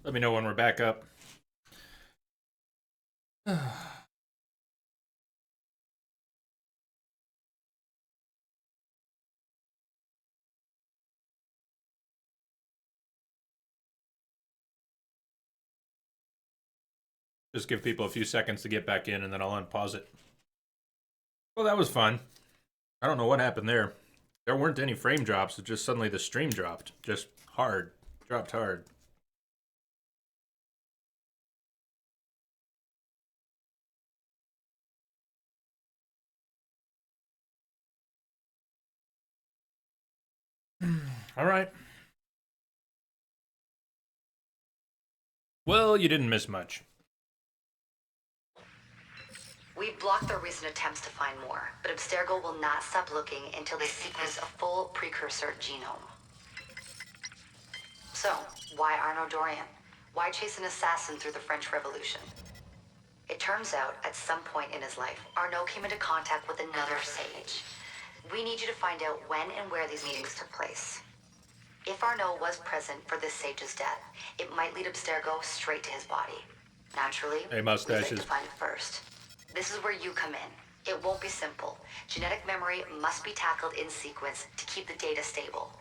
Let me know when we're back up. Just give people a few seconds to get back in and then I'll unpause it. Well, that was fun. I don't know what happened there. There weren't any frame drops, it just suddenly the stream dropped. Just hard. Dropped hard. All right. Well, you didn't miss much. We've blocked their recent attempts to find more, but Abstergo will not stop looking until they sequence a full precursor genome. So, why Arnaud Dorian? Why chase an assassin through the French Revolution? It turns out, at some point in his life, Arnaud came into contact with another sage. We need you to find out when and where these meetings took place. If Arnaud was present for this sage's death, it might lead Abstergo straight to his body. Naturally, Hey, we'd mustaches. like to find it first. This is where you come in. It won't be simple. Genetic memory must be tackled in sequence to keep the data stable.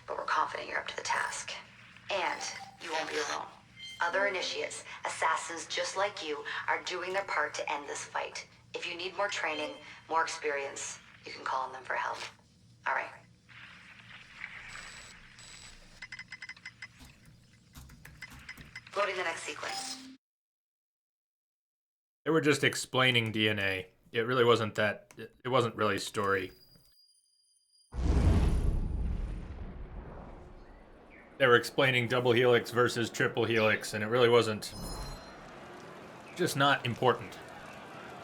But we're confident you're up to the task. And you won't be alone. Other initiates, assassins just like you, are doing their part to end this fight. If you need more training, more experience, you can call on them for help. All right. Loading the next sequence. They were just explaining DNA. It really wasn't that. It wasn't really story. They were explaining double helix versus triple helix, and it really wasn't. Just not important.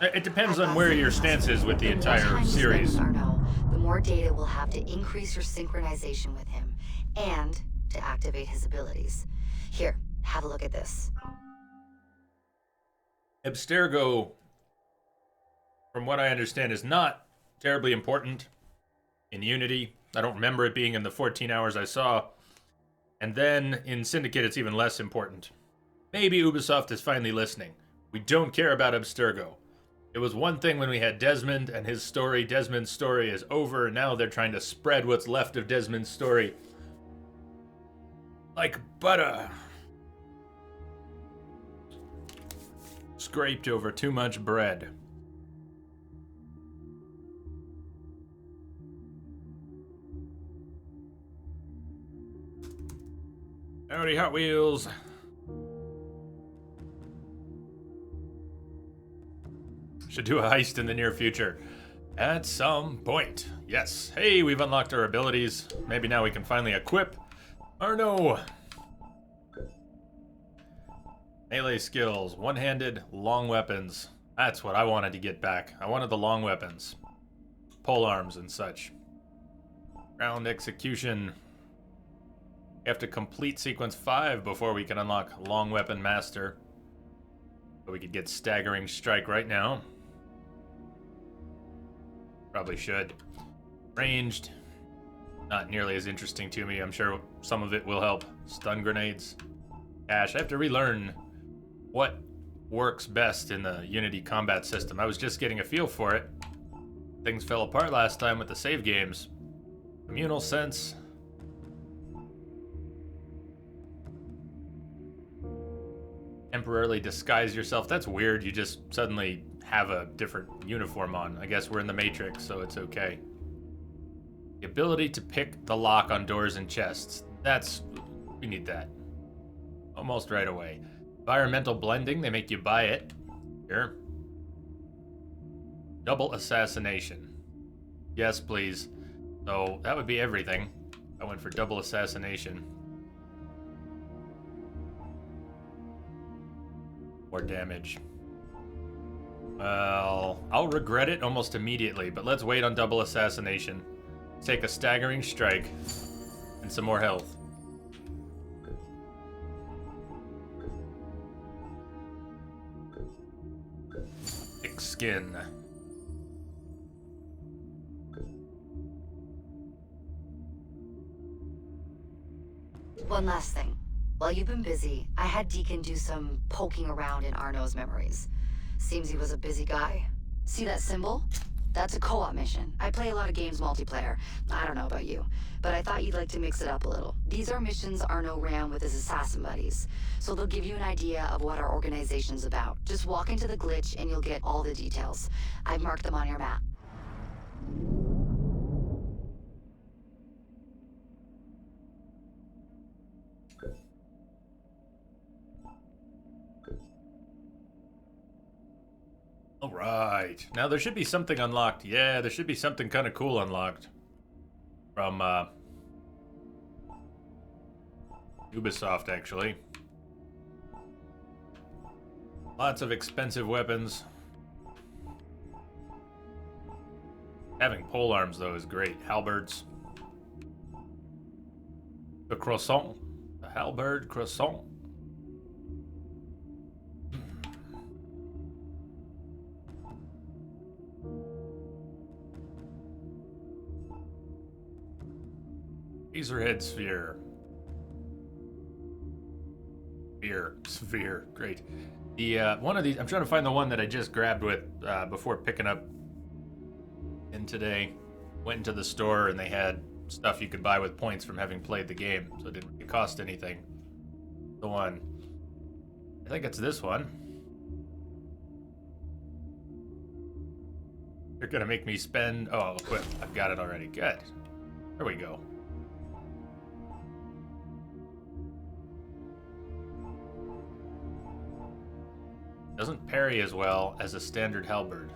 It depends on where your stance is with the entire series. Arnaud, the more data we'll have to increase your synchronization with him, and to activate his abilities. Here, have a look at this. Abstergo, from what I understand, is not terribly important in Unity. I don't remember it being in the 14 hours I saw. And then in Syndicate, it's even less important. Maybe Ubisoft is finally listening. We don't care about Abstergo. It was one thing when we had Desmond and his story. Desmond's story is over. Now they're trying to spread what's left of Desmond's story like butter. Scraped over too much bread. Howdy, Hot Wheels. Should do a heist in the near future. At some point. Yes. Hey, we've unlocked our abilities. Maybe now we can finally equip Arnaud. Melee skills. One-handed, long weapons. That's what I wanted to get back. I wanted the long weapons. Pole arms and such. Round execution. We have to complete sequence 5 before we can unlock Long Weapon Master. But we could get Staggering Strike right now. Probably should. Ranged. Not nearly as interesting to me. I'm sure some of it will help. Stun grenades. Cash. I have to relearn what works best in the Unity combat system. I was just getting a feel for it. Things fell apart last time with the save games. Communal sense. Temporarily disguise yourself. That's weird. You just suddenly have a different uniform on. I guess we're in the Matrix, so it's okay. The ability to pick the lock on doors and chests. We need that. Almost right away. Environmental blending, they make you buy it. Here. Double assassination. Yes, please. So that would be everything. I went for double assassination. More damage. Well, I'll regret it almost immediately, but let's wait on double assassination. Take a staggering strike and some more health. Thick skin. One last thing. While you've been busy, I had Deacon do some poking around in Arno's memories. Seems he was a busy guy. See that symbol? That's a co-op mission. I play a lot of games multiplayer. I don't know about you, but I thought you'd like to mix it up a little. These are missions Arno ran with his assassin buddies, so they'll give you an idea of what our organization's about. Just walk into the glitch and you'll get all the details. I've marked them on your map. All right. Now there should be something unlocked. Yeah, there should be something kind of cool unlocked from Ubisoft, actually. Lots of expensive weapons. Having pole arms, though, is great. Halberds. The croissant. The halberd croissant. Razorhead sphere. Sphere. Great. The one of these, I'm trying to find the one that I just grabbed with before picking up in today. Went into the store and they had stuff you could buy with points from having played the game, so it didn't really cost anything. The one. I think it's this one. You're gonna make me spend. Oh, I'll quit. I've got it already. Good. There we go. Doesn't parry as well as a standard halberd.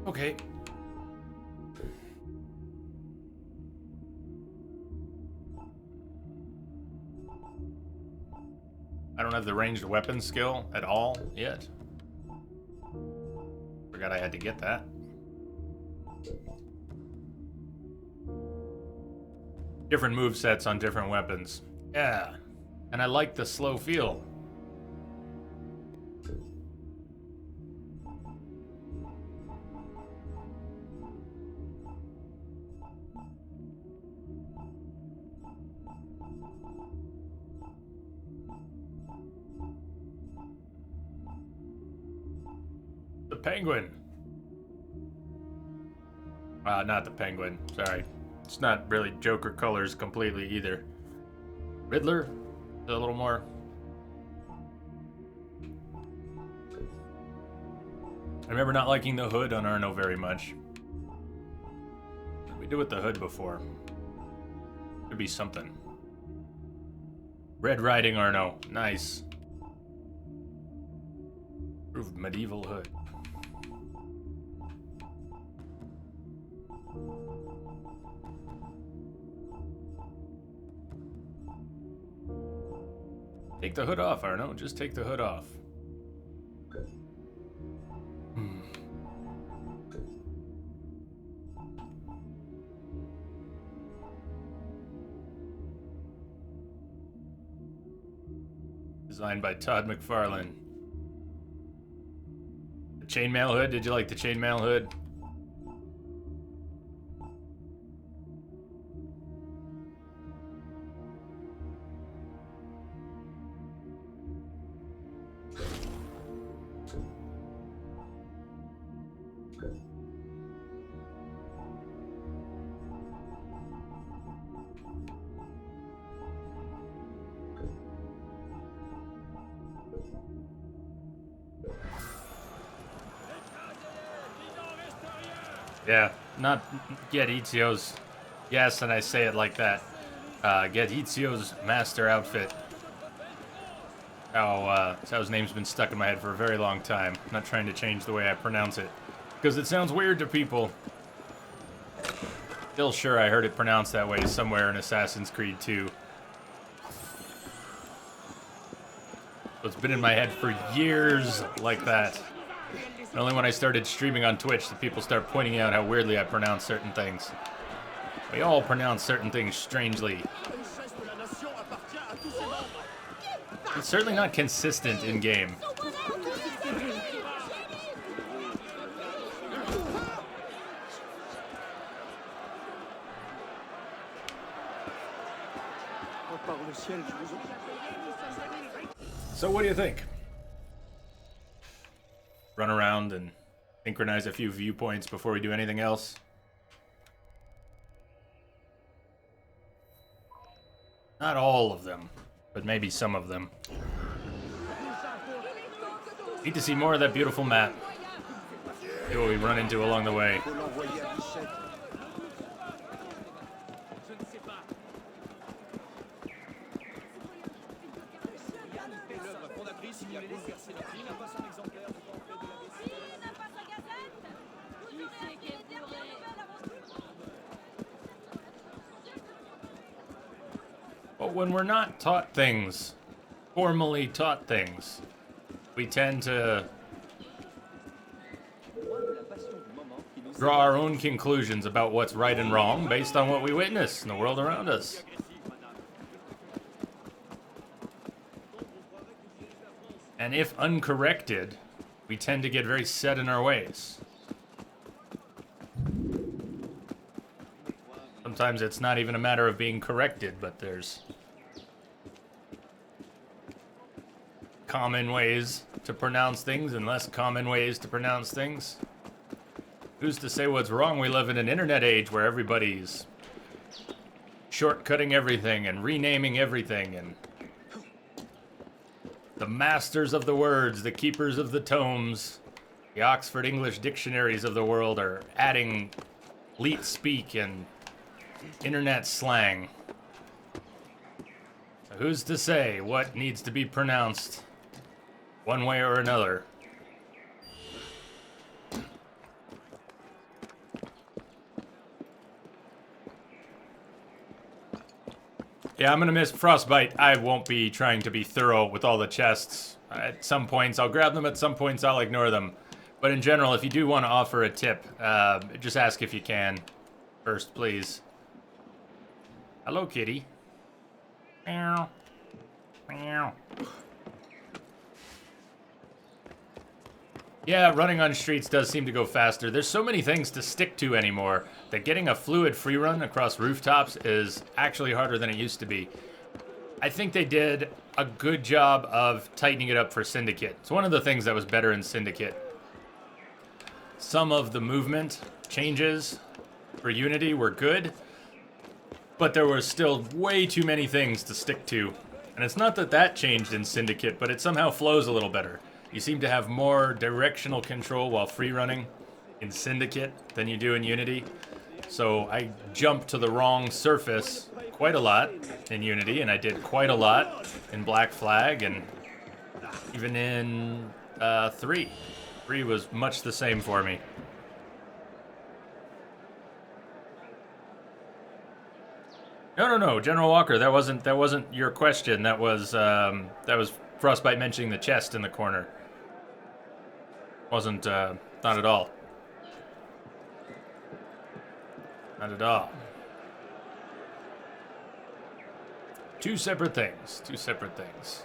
Okay. I don't have the ranged weapon skill at all yet. Forgot I had to get that. Different movesets on different weapons. Yeah. And I like the slow feel. The penguin. Not the penguin. Sorry. It's not really Joker colors completely either. Riddler? A little more. I remember not liking the hood on Arno very much. What did we do with the hood before? Could be something. Red Riding Arno. Nice. Improved medieval hood. Take the hood off, Arno. Just take the hood off. Designed by Todd McFarlane. The chainmail hood. Did you like the chainmail hood? Yeah, not Get Ezio's. Yes, and I say it like that. Get Ezio's master outfit. That's how his name's been stuck in my head for a very long time. I'm not trying to change the way I pronounce it, because it sounds weird to people. Still sure I heard it pronounced that way somewhere in Assassin's Creed 2. So it's been in my head for years like that. And only when I started streaming on Twitch did people start pointing out how weirdly I pronounce certain things. We all pronounce certain things strangely. It's certainly not consistent in game. So what do you think? Run around and synchronize a few viewpoints before we do anything else? Not all of them, but maybe some of them. Need to see more of that beautiful map. See what we run into along the way. But when we're not taught things, formally taught things, we tend to draw our own conclusions about what's right and wrong based on what we witness in the world around us. And if uncorrected, we tend to get very set in our ways. Sometimes it's not even a matter of being corrected, but there's common ways to pronounce things and less common ways to pronounce things. Who's to say what's wrong? We live in an internet age where everybody's shortcutting everything and renaming everything, and the masters of the words, the keepers of the tomes, the Oxford English dictionaries of the world are adding leet speak and internet slang. So who's to say what needs to be pronounced one way or another? Yeah, I'm gonna miss Frostbite. I won't be trying to be thorough with all the chests. At some points I'll grab them, at some points I'll ignore them. But in general, if you do want to offer a tip, just ask if you can. First, please. Hello, kitty. Meow. Meow. Yeah, running on streets does seem to go faster. There's so many things to stick to anymore that getting a fluid free run across rooftops is actually harder than it used to be. I think they did a good job of tightening it up for Syndicate. It's one of the things that was better in Syndicate. Some of the movement changes for Unity were good, but there were still way too many things to stick to. And it's not that that changed in Syndicate, but it somehow flows a little better. You seem to have more directional control while free running in Syndicate than you do in Unity. So I jumped to the wrong surface quite a lot in Unity, and I did quite a lot in Black Flag, and even in 3. 3 was much the same for me. No, General Walker, that wasn't your question. That was Frostbite mentioning the chest in the corner. Wasn't not at all. Not at all. Two separate things. Two separate things.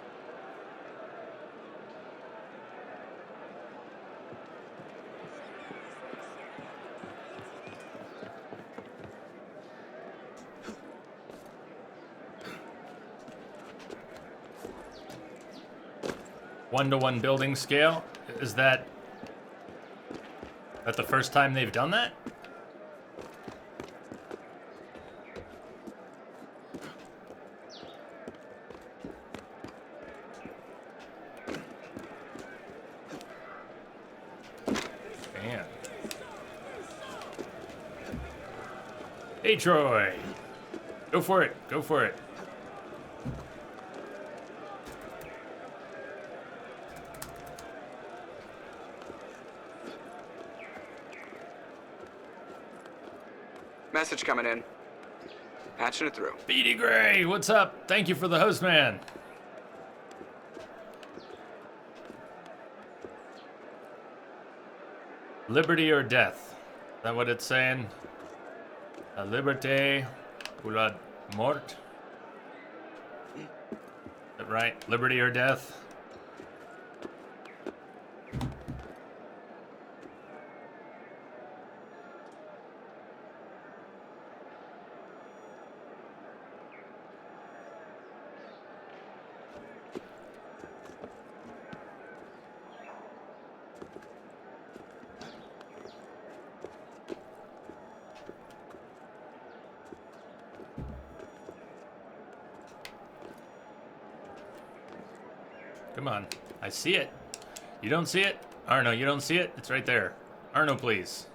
One-to-one building scale? Is that the first time they've done that? Man. Hey, Troy. Go for it. Go for it. Message coming in. Patching it through. Beady Gray, what's up? Thank you for the host, man. Liberty or death? Is that what it's saying? La liberté ou la mort? Is that right? Liberty or death? Come on. I see it. You don't see it? Arno, you don't see it? It's right there. Arno, please.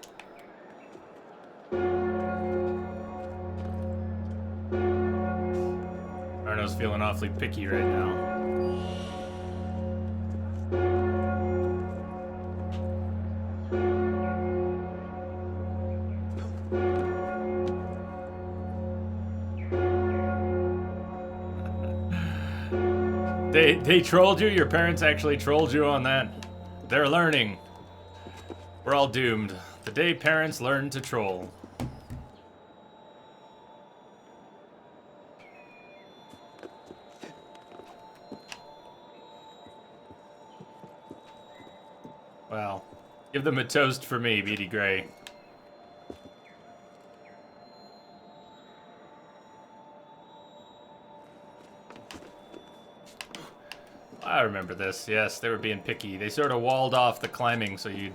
Arno's feeling awfully picky right now. They trolled you? Your parents actually trolled you on that? They're learning. We're all doomed. The day parents learn to troll. Well, give them a toast for me, Beady Gray. I remember this. Yes, they were being picky. They sort of walled off the climbing so you'd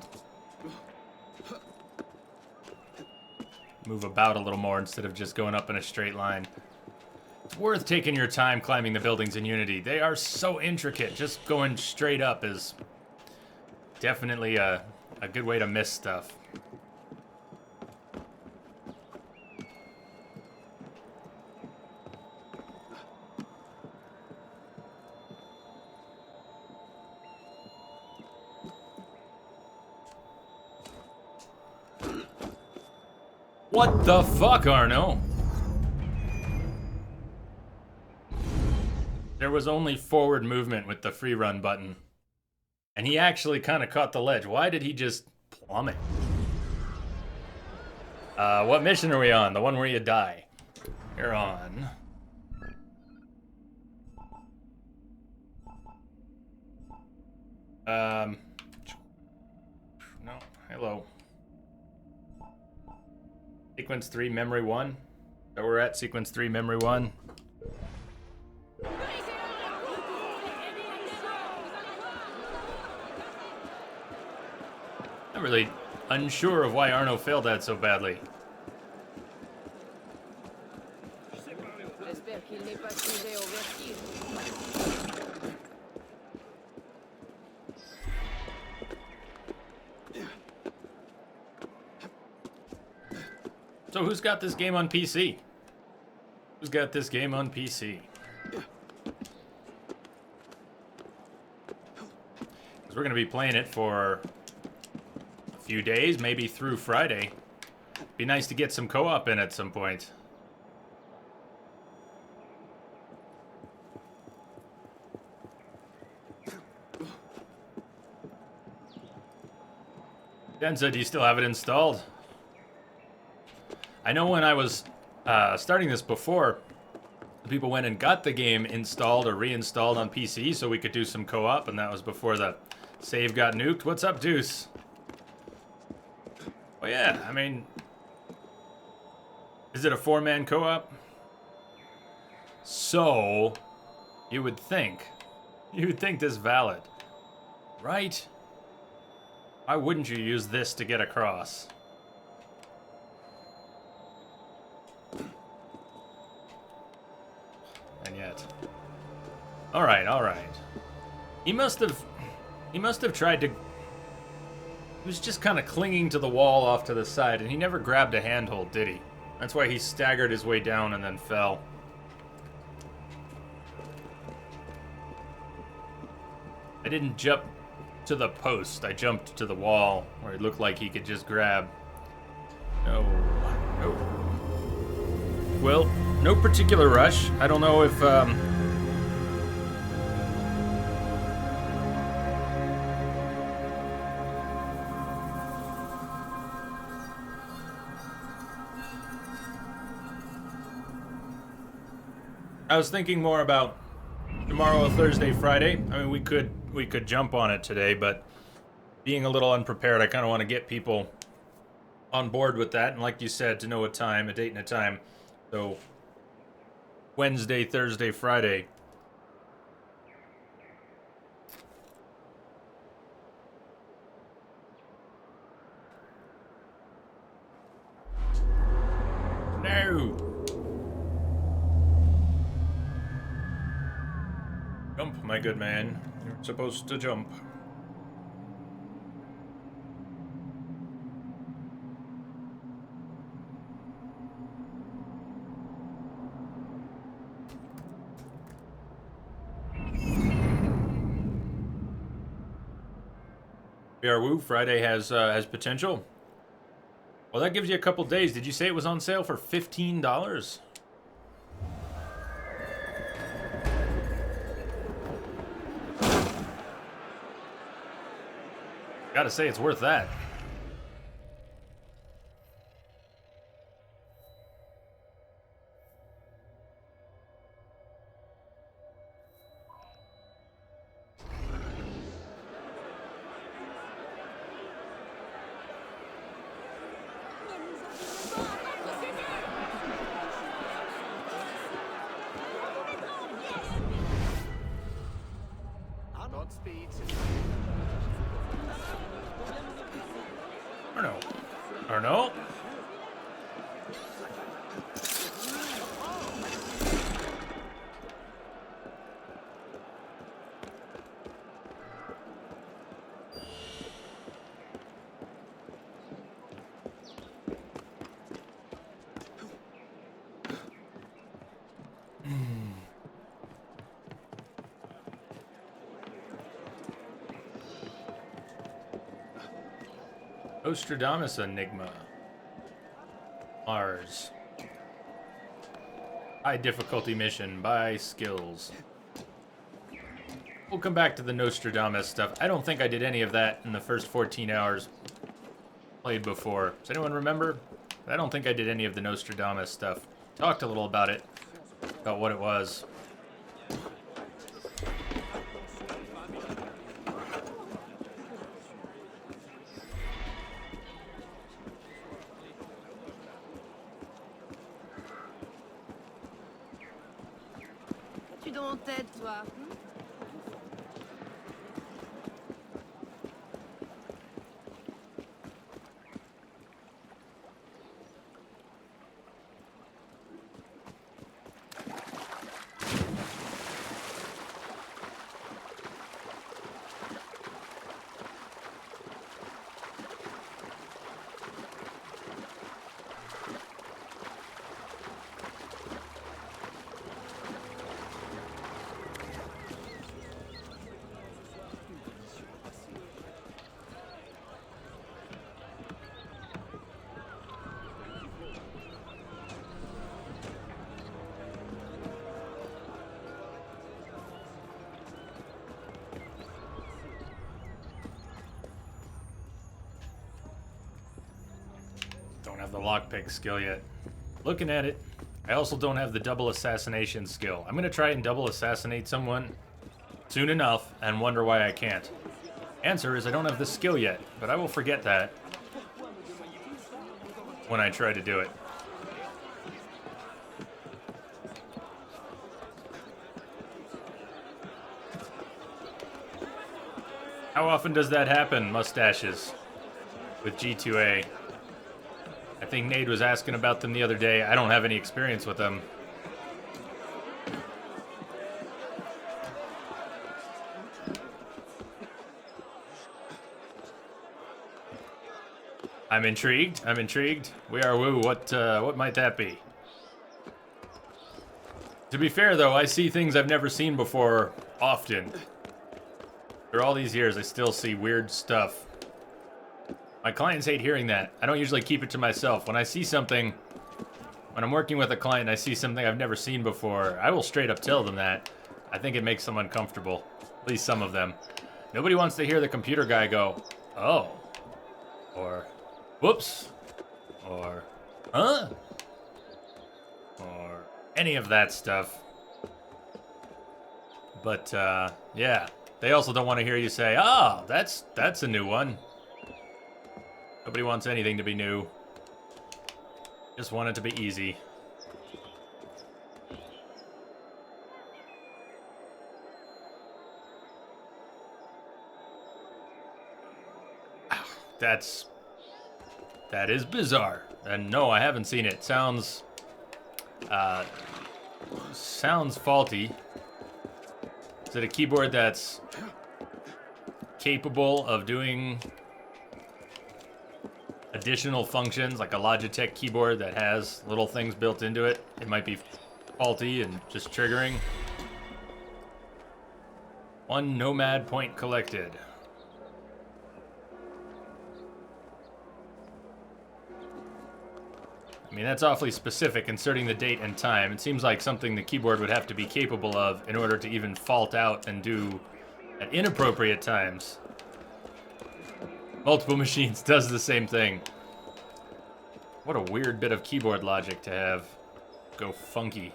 move about a little more instead of just going up in a straight line. It's worth taking your time climbing the buildings in Unity. They are so intricate. Just going straight up is definitely a good way to miss stuff. What the fuck, Arno? There was only forward movement with the free run button. And he actually kind of caught the ledge. Why did he just plummet? What mission are we on? The one where you die. You're on. No, hello. Sequence 3, Memory 1. So we're at Sequence 3, Memory 1. I'm really unsure of why Arno failed that so badly. So who's got this game on PC? Who's got this game on PC? Because we're going to be playing it for a few days, maybe through Friday. Be nice to get some co-op in at some point. Denza, do you still have it installed? I know when I was starting this before, people went and got the game installed or reinstalled on PC so we could do some co-op, and that was before the save got nuked. What's up, Deuce? Well, yeah, I mean, is it a 4-man co-op? So, you would think this valid, right? Why wouldn't you use this to get across? And yet. All right. He must have tried to. He was just kind of clinging to the wall off to the side, and he never grabbed a handhold, did he? That's why he staggered his way down and then fell. I didn't jump to the post. I jumped to the wall where it looked like he could just grab. No. Well, no particular rush. I don't know if, I was thinking more about tomorrow, Thursday, Friday. I mean, we could jump on it today, but being a little unprepared, I kind of want to get people on board with that. And like you said, to know a time, a date and a time. So, Wednesday, Thursday, Friday. No! Jump, my good man. You're supposed to jump. Woo, Friday has potential. Well, that gives you a couple days. Did you say it was on sale for $15? Gotta say, it's worth that. Or no? Nostradamus Enigma. Mars. High difficulty mission by skills. We'll come back to the Nostradamus stuff. I don't think I did any of that in the first 14 hours played before. Does anyone remember? I don't think I did any of the Nostradamus stuff. Talked a little about it, about what it was. Tu dans tête, toi. Don't have the lockpick skill yet. Looking at it. I also don't have the double assassination skill. I'm gonna try and double assassinate someone soon enough and wonder why I can't. Answer is I don't have the skill yet, but I will forget that when I try to do it. How often does that happen, mustaches, with G2A? I think Nate was asking about them the other day. I don't have any experience with them. I'm intrigued. I'm intrigued. We are woo. What might that be? To be fair, though, I see things I've never seen before often. For all these years, I still see weird stuff. My clients hate hearing that. I don't usually keep it to myself. When I see something, when I'm working with a client and I see something I've never seen before, I will straight up tell them that. I think it makes them uncomfortable. At least some of them. Nobody wants to hear the computer guy go, oh. Or, whoops. Or, huh? Or any of that stuff. But, yeah. They also don't want to hear you say, oh, that's a new one. Nobody wants anything to be new. Just want it to be easy. That is bizarre. And no, I haven't seen it. Sounds faulty. Is it a keyboard that's capable of doing additional functions, like a Logitech keyboard that has little things built into it? It might be faulty and just triggering. 1 Nomad point collected. I mean, that's awfully specific, inserting the date and time. It seems like something the keyboard would have to be capable of in order to even fault out and do at inappropriate times. Multiple machines does the same thing. What a weird bit of keyboard logic to have go funky.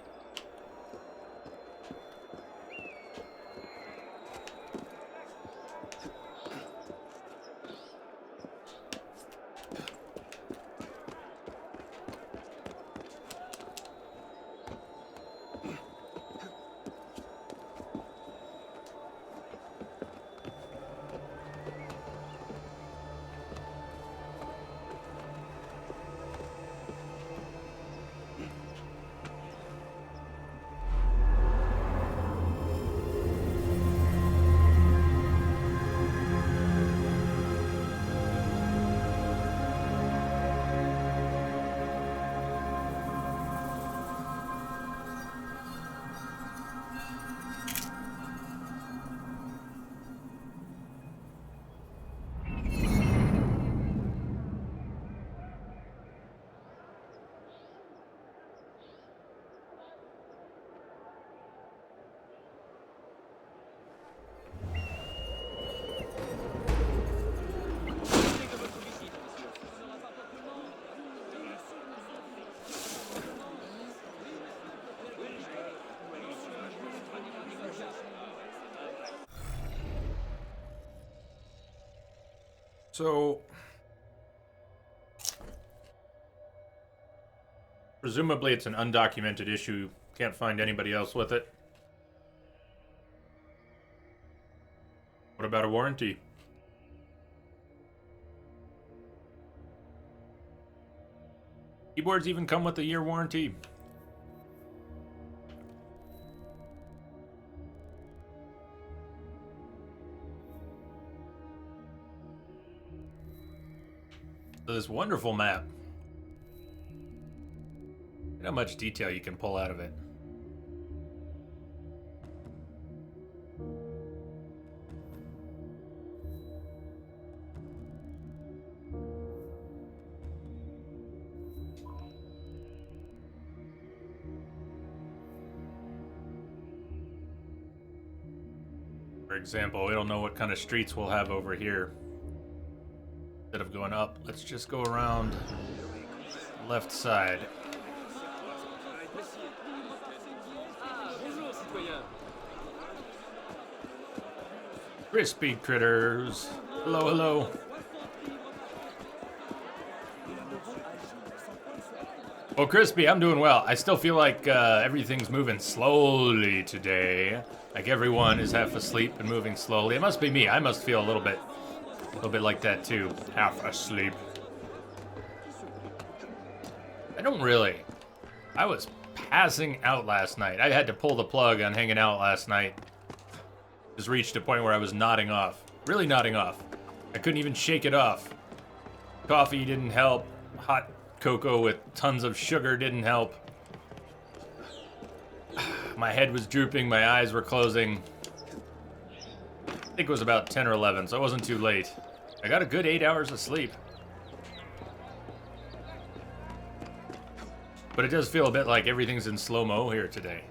So, presumably it's an undocumented issue. Can't find anybody else with it. What about a warranty? Keyboards even come with a year warranty. This wonderful map. Look how much detail you can pull out of it. For example, we don't know what kind of streets we'll have over here. Instead of going up, let's just go around left side. Crispy critters. Hello, hello. Well, Crispy, I'm doing well. I still feel like everything's moving slowly today. Like everyone is half asleep and moving slowly. It must be me. I must feel a little bit like that too. Half asleep. I don't really. I was passing out last night. I had to pull the plug on hanging out last night. Just reached a point where I was nodding off. Really nodding off. I couldn't even shake it off. Coffee didn't help. Hot cocoa with tons of sugar didn't help. My head was drooping. My eyes were closing. I think it was about 10 or 11, so it wasn't too late. I got a good 8 hours of sleep. But it does feel a bit like everything's in slow-mo here today.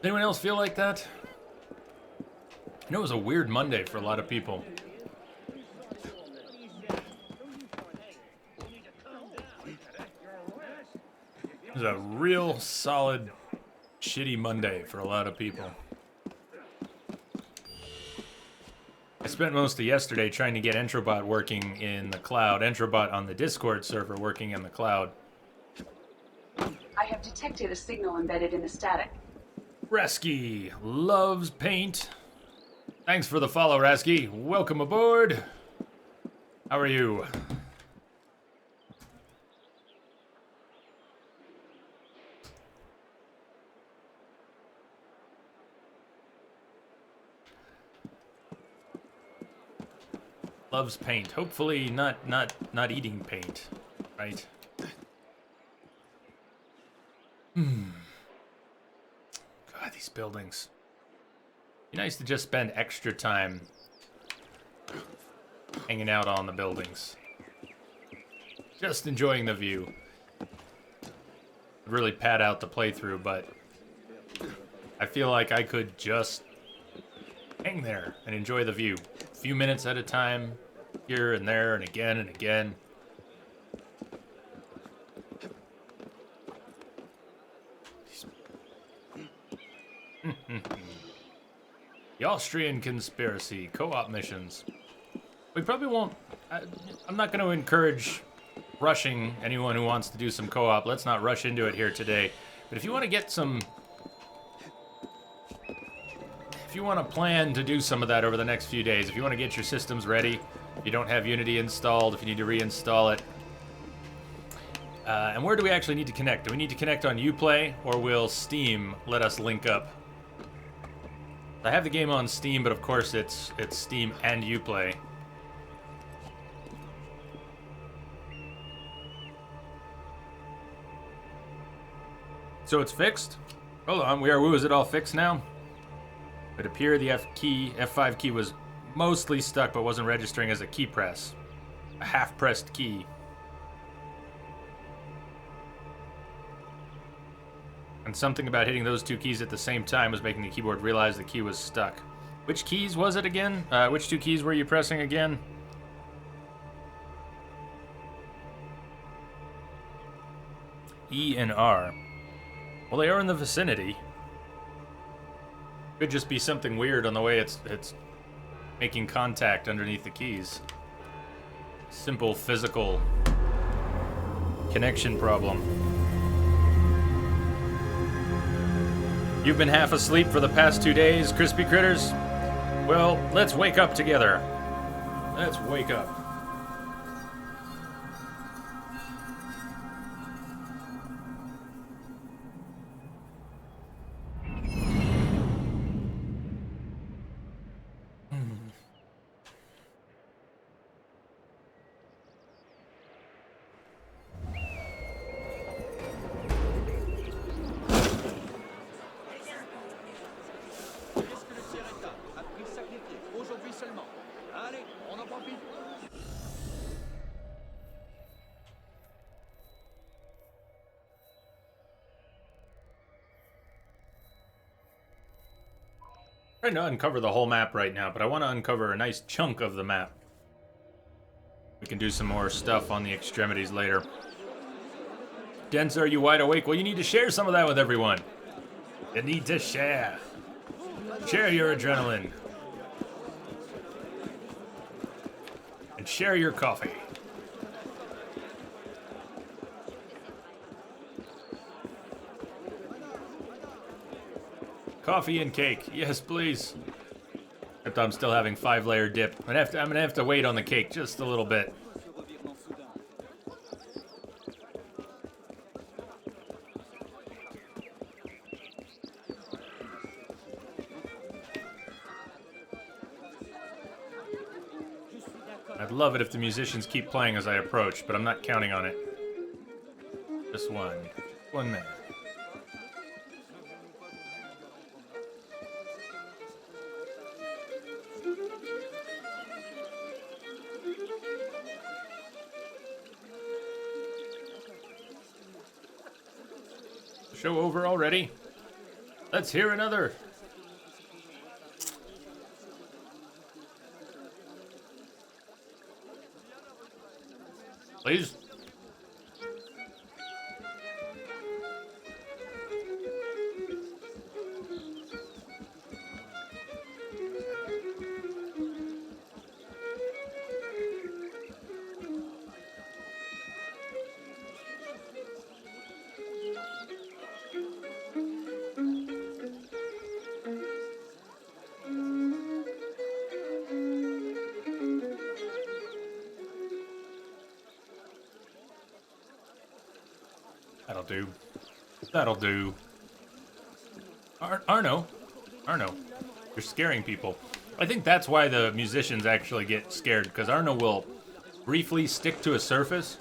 Anyone else feel like that? I know it was a weird Monday for a lot of people. It was a real solid, shitty Monday for a lot of people. I spent most of yesterday trying to get Entrobot working in the cloud. Entrobot on the Discord server working in the cloud. I have detected a signal embedded in the static. Rasky loves paint. Thanks for the follow, Rasky. Welcome aboard. How are you? Loves paint. Hopefully not eating paint, right? God, these buildings. Be nice to just spend extra time hanging out on the buildings. Just enjoying the view. Really pad out the playthrough, but I feel like I could just hang there and enjoy the view. A few minutes at a time, here and there and again and again. The Austrian Conspiracy, co-op missions. We probably won't... I'm not going to encourage rushing anyone who wants to do some co-op. Let's not rush into it here today. But if you want to get some... If you want to plan to do some of that over the next few days, if you want to get your systems ready, if you don't have Unity installed, if you need to reinstall it. And where do we actually need to connect? Do we need to connect on Uplay, or will Steam let us link up? I have the game on Steam, but of course it's Steam and Uplay. So it's fixed? Hold on, is it all fixed now? It appeared the F5 key was mostly stuck, but wasn't registering as a key press. A half-pressed key. And something about hitting those two keys at the same time was making the keyboard realize the key was stuck. Which keys was it again? Which two keys were you pressing again? E and R. Well, they are in the vicinity. Could just be something weird on the way it's making contact underneath the keys. Simple physical connection problem. You've been half asleep for the past 2 days, crispy critters? Well, let's wake up together. Let's wake up. I'm trying to uncover the whole map right now, but I want to uncover a nice chunk of the map. We can do some more stuff on the extremities later. Dense, are you wide awake? Well, you need to share some of that with everyone. You need to share. Share your adrenaline. And share your coffee. Coffee and cake. Yes, please. Except I'm still having 5-layer dip. I'm gonna have to wait on the cake just a little bit. I'd love it if the musicians keep playing as I approach, but I'm not counting on it. Just one. One there. Show over already? Let's hear another. Please. That'll do. That'll do. Arno. Arno. You're scaring people. I think that's why the musicians actually get scared, because Arno will briefly stick to a surface,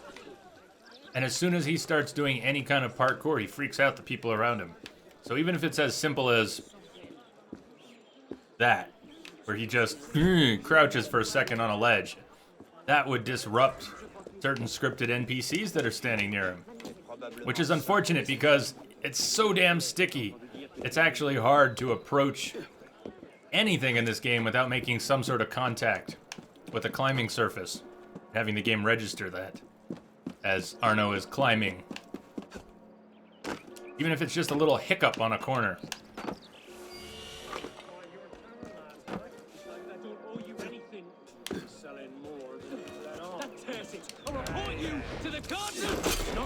and as soon as he starts doing any kind of parkour, he freaks out the people around him. So even if it's as simple as that, where he just crouches for a second on a ledge, that would disrupt certain scripted NPCs that are standing near him. Which is unfortunate because it's so damn sticky. It's actually hard to approach anything in this game without making some sort of contact with a climbing surface. Having the game register that as Arno is climbing. Even if it's just a little hiccup on a corner.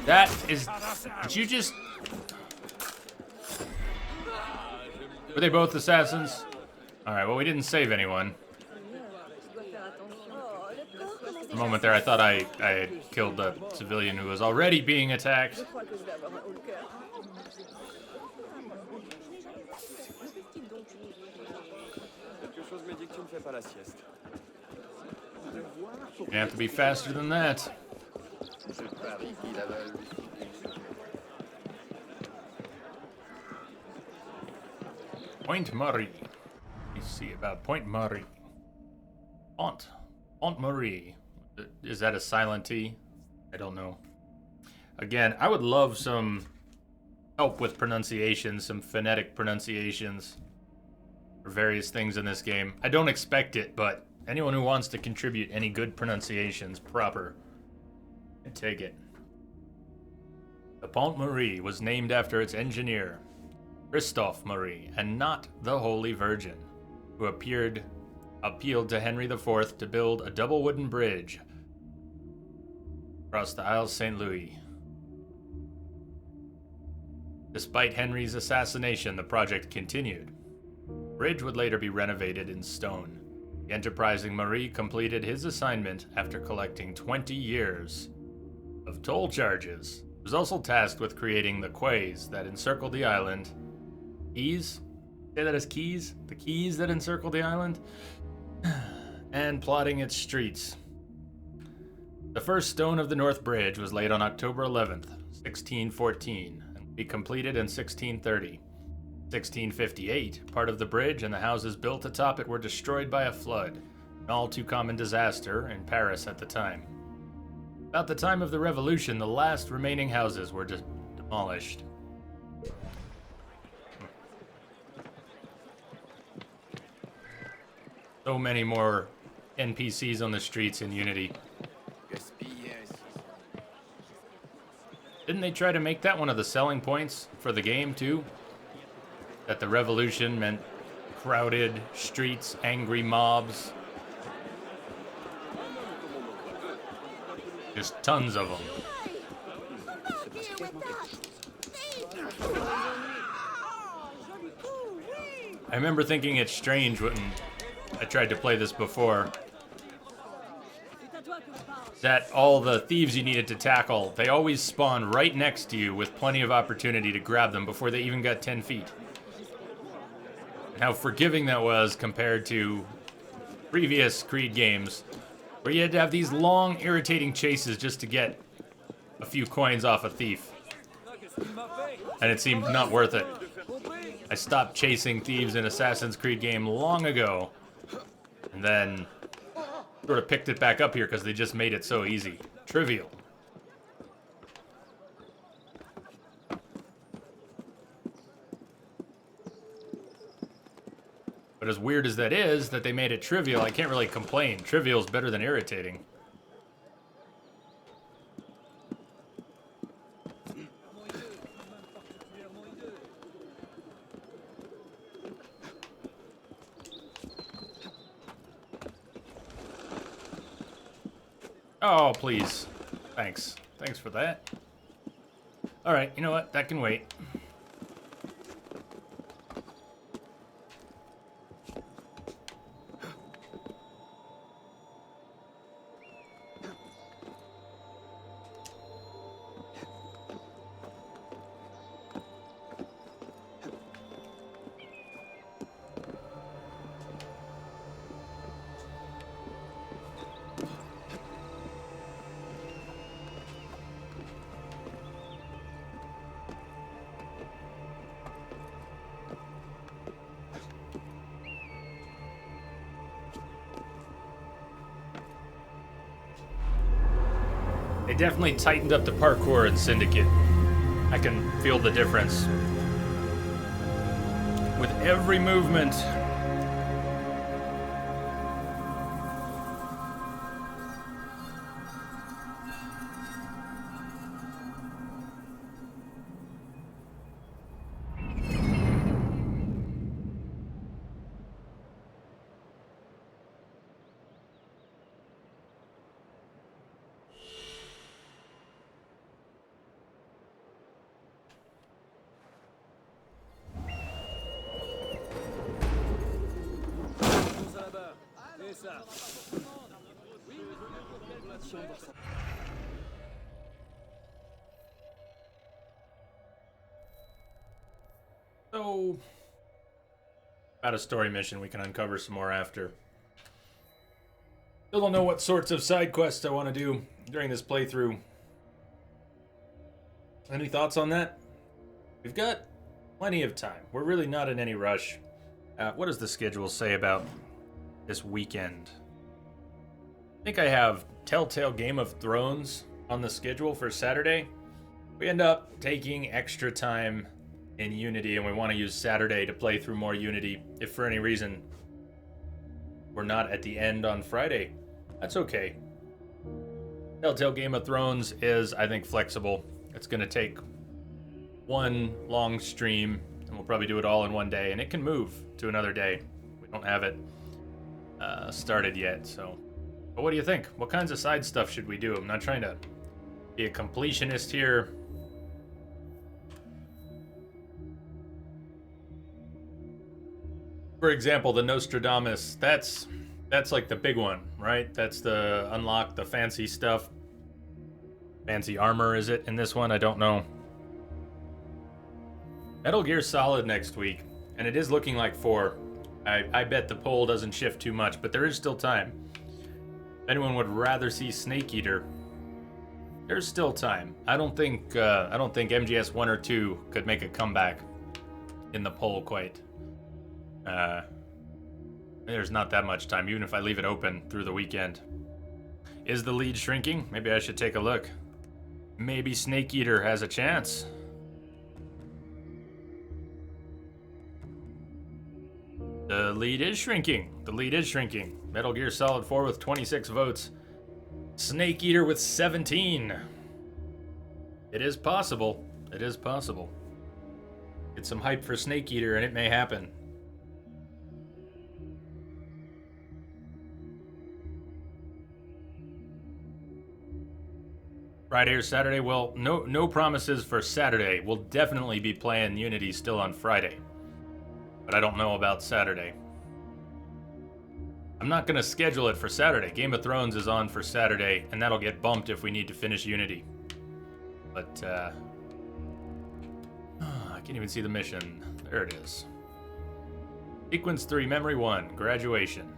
That is... Did you just... Were they both assassins? Alright, well we didn't save anyone. For a moment there I thought I had killed the civilian who was already being attacked. You have to be faster than that. Point Marie. Let me see about Point Marie. Pont Marie. Is that a silent T? I don't know. Again, I would love some help with pronunciation, some phonetic pronunciations for various things in this game. I don't expect it, but anyone who wants to contribute any good pronunciations, proper, I take it. The Pont Marie was named after its engineer, Christophe Marie, and not the Holy Virgin, who appealed to Henry IV to build a double wooden bridge across the Isles St. Louis. Despite Henry's assassination, the project continued. The bridge would later be renovated in stone. The enterprising Marie completed his assignment after collecting 20 years of toll charges. He was also tasked with creating the quays that encircle the island. Keys? Say that as keys? The keys that encircle the island? And plotting its streets. The first stone of the North Bridge was laid on October 11th, 1614, and would be completed in 1630. 1658, part of the bridge and the houses built atop it were destroyed by a flood, an all too common disaster in Paris at the time. About the time of the Revolution, the last remaining houses were demolished. So many more NPCs on the streets in Unity. Didn't they try to make that one of the selling points for the game, too? That the revolution meant crowded streets, angry mobs. Just tons of them. I remember thinking it's strange when I tried to play this before, that all the thieves you needed to tackle, they always spawn right next to you with plenty of opportunity to grab them before they even got 10 feet. And how forgiving that was compared to previous Creed games, where you had to have these long, irritating chases just to get a few coins off a thief. And it seemed not worth it. I stopped chasing thieves in Assassin's Creed game long ago, and then sort of picked it back up here because they just made it so easy. Trivial. But as weird as that is, that they made it trivial, I can't really complain. Trivial is better than irritating. Oh, please. Thanks. Thanks for that. Alright, you know what? That can wait. definitely tightened up the parkour in Syndicate. I can feel the difference. With every movement. So, about a story mission we can uncover some more after. Still don't know what sorts of side quests I want to do during this playthrough. Any thoughts on that? We've got plenty of time. We're really not in any rush. What does the schedule say about this weekend? I think I have Telltale Game of Thrones on the schedule for Saturday. We end up taking extra time in Unity, and we want to use Saturday to play through more Unity. If for any reason we're not at the end on Friday, that's okay. Telltale Game of Thrones is, I think, flexible. It's going to take one long stream, and we'll probably do it all in one day, and it can move to another day. We don't have it started yet, so. But what do you think? What kinds of side stuff should we do? I'm not trying to be a completionist here. For example, the Nostradamus, that's like the big one, right? That's the unlock the fancy stuff. Fancy armor, is it, in this one? I don't know. Metal Gear Solid next week, and it is looking like 4. I bet the poll doesn't shift too much, but there is still time. If anyone would rather see Snake Eater, there's still time. I don't think MGS 1 or 2 could make a comeback in the poll quite. There's not that much time, even if I leave it open through the weekend. Is the lead shrinking? Maybe I should take a look. Maybe Snake Eater has a chance. The lead is shrinking. The lead is shrinking. Metal Gear Solid 4 with 26 votes. Snake Eater with 17. It is possible. It is possible. Get some hype for Snake Eater and it may happen. Friday or Saturday? Well, no promises for Saturday. We'll definitely be playing Unity still on Friday. But I don't know about Saturday. I'm not going to schedule it for Saturday. Game of Thrones is on for Saturday, and that'll get bumped if we need to finish Unity. But, I can't even see the mission. There it is. Sequence 3, Memory 1, Graduation.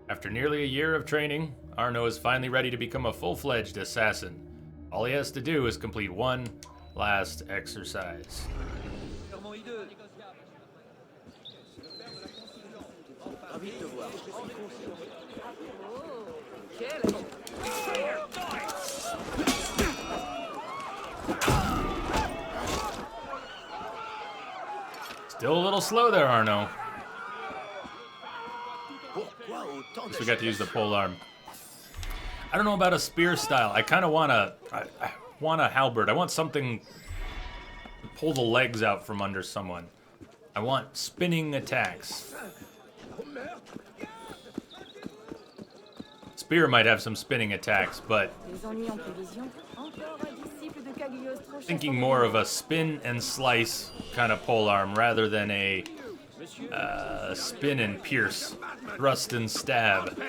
After nearly a year of training, Arno is finally ready to become a full-fledged assassin. All he has to do is complete one last exercise. Still a little slow there, Arno. At least we got to use the polearm. I don't know about a spear style. I kind of want I want a halberd. I want something to pull the legs out from under someone. I want spinning attacks. Spear might have some spinning attacks, but thinking more of a spin and slice kind of polearm rather than a spin and pierce, thrust and stab.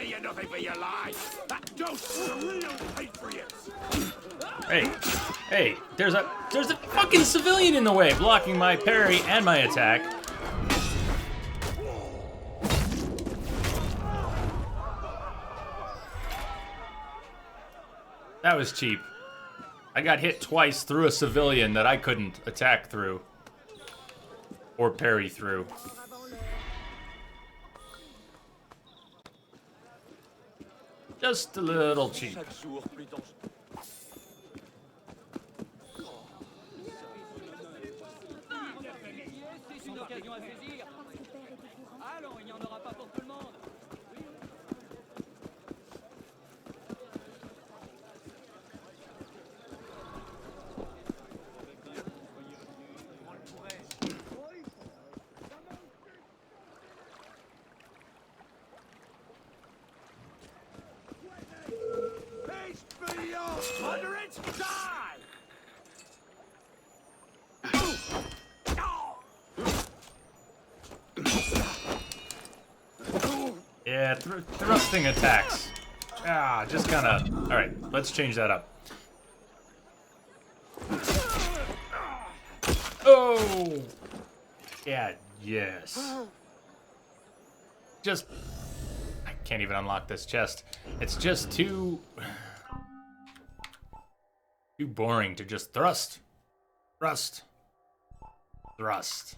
Hey, there's a fucking civilian in the way, blocking my parry and my attack. That was cheap. I got hit twice through a civilian that I couldn't attack through. Or parry through. Just a little cheap. Yeah, thrusting attacks. Ah, just kind of... Alright, let's change that up. Oh! Yeah, yes. Just... I can't even unlock this chest. It's just too boring to just thrust. Thrust. Thrust.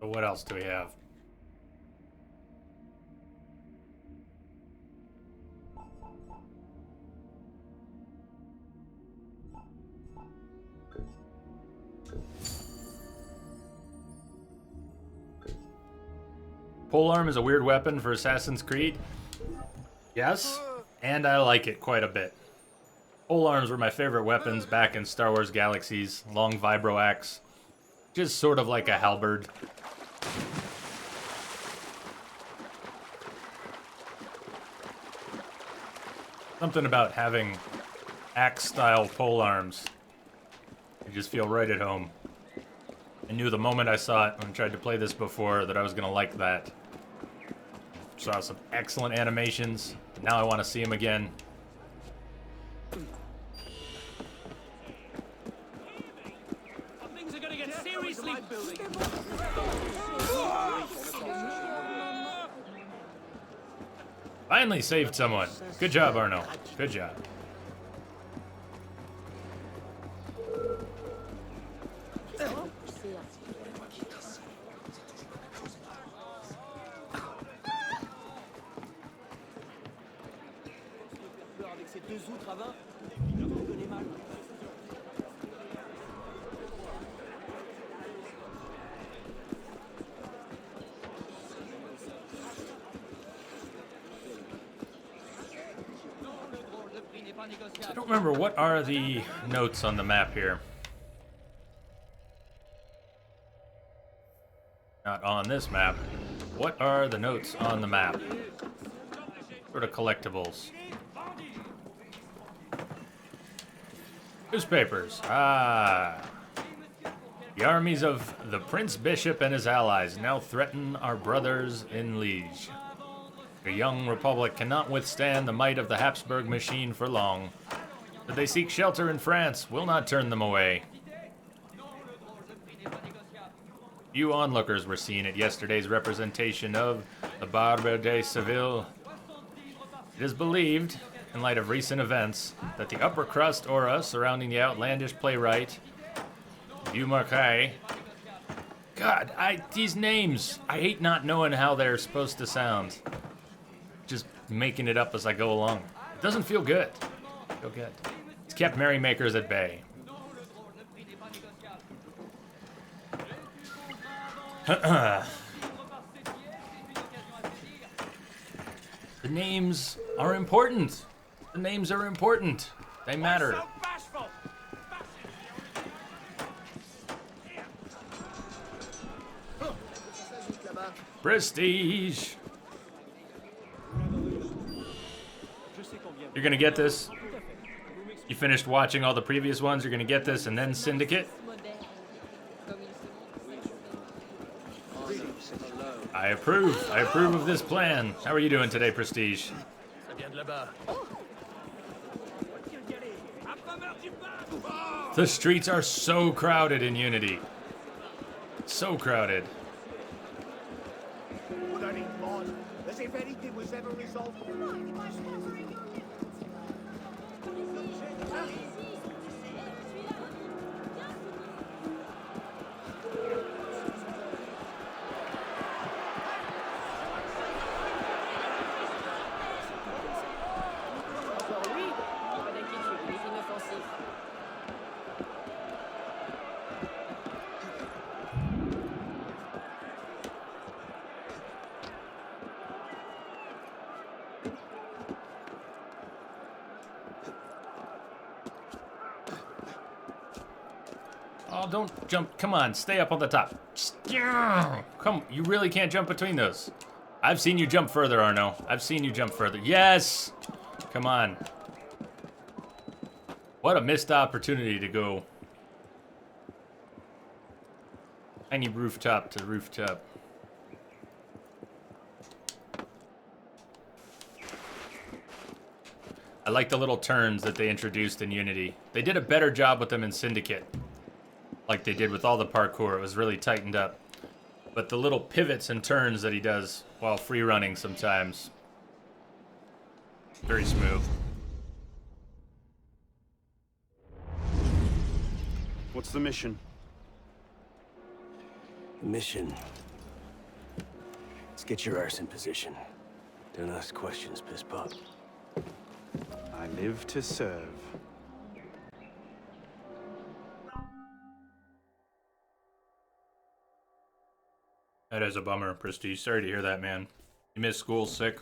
So what else do we have? Polearm is a weird weapon for Assassin's Creed. Yes, and I like it quite a bit. Polearms were my favorite weapons back in Star Wars Galaxies. Long vibro axe. Just sort of like a halberd. Something about having axe-style polearms. You just feel right at home. I knew the moment I saw it when I tried to play this before that I was going to like that. Saw some excellent animations, but now I want to see them again. Things are gonna get seriously. Finally saved someone. Good job, Arno. Good job. Avec ces deux outres à vin, je me connais mal. I don't remember, what are the notes on the map here? Not on this map. What are the notes on the map? Sort of collectibles. Newspapers. Ah. The armies of the Prince Bishop and his allies now threaten our brothers in Liege. The young republic cannot withstand the might of the Habsburg machine for long. But they seek shelter in France, will not turn them away. Few onlookers were seen at yesterday's representation of the Barbe de Seville. It is believed, in light of recent events, that the upper crust aura surrounding the outlandish playwright, Dumarquais... God, these names, I hate not knowing how they're supposed to sound. Just making it up as I go along. It doesn't feel good. Feel good. It's kept merrymakers at bay. The names are important. The names are important. They matter. Prestige. You're gonna get this. You finished watching all the previous ones, you're gonna get this, and then Syndicate. I approve. I approve of this plan. How are you doing today, Prestige? The streets are so crowded in Unity. So crowded. As if anything was ever resolved. Oui, pas d'inquiétude, les inoffensifs. Oh, don't jump. Come on, stay up on the top. Come, you really can't jump between those. I've seen you jump further, Arno. I've seen you jump further. Yes! Come on. What a missed opportunity to go. Tiny rooftop to rooftop. I like the little turns that they introduced in Unity. They did a better job with them in Syndicate. Like they did with all the parkour. It was really tightened up. But the little pivots and turns that he does while free running sometimes. Very smooth. What's the mission? Mission. Let's get your arse in position. Don't ask questions, piss pop. I live to serve. That is a bummer, Prestige. Sorry to hear that, man. You missed school, sick.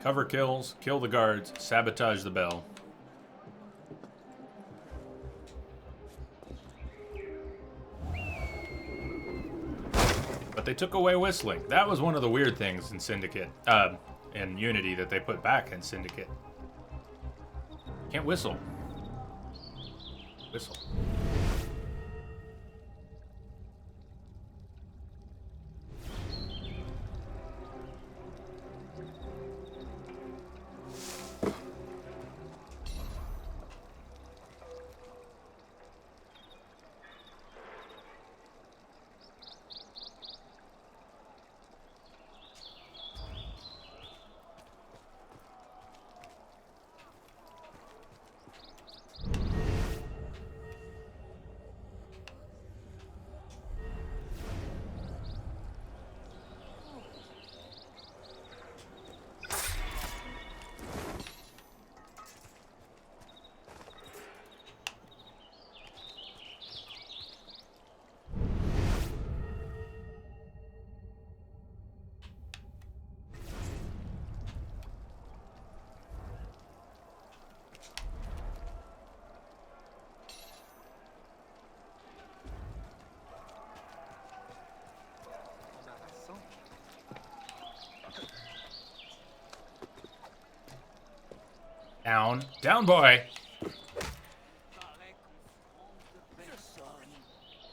Cover kills, kill the guards, sabotage the bell. But they took away whistling. That was one of the weird things in Syndicate, in Unity that they put back in Syndicate. Can't whistle. Whistle. Down. Down, boy. Je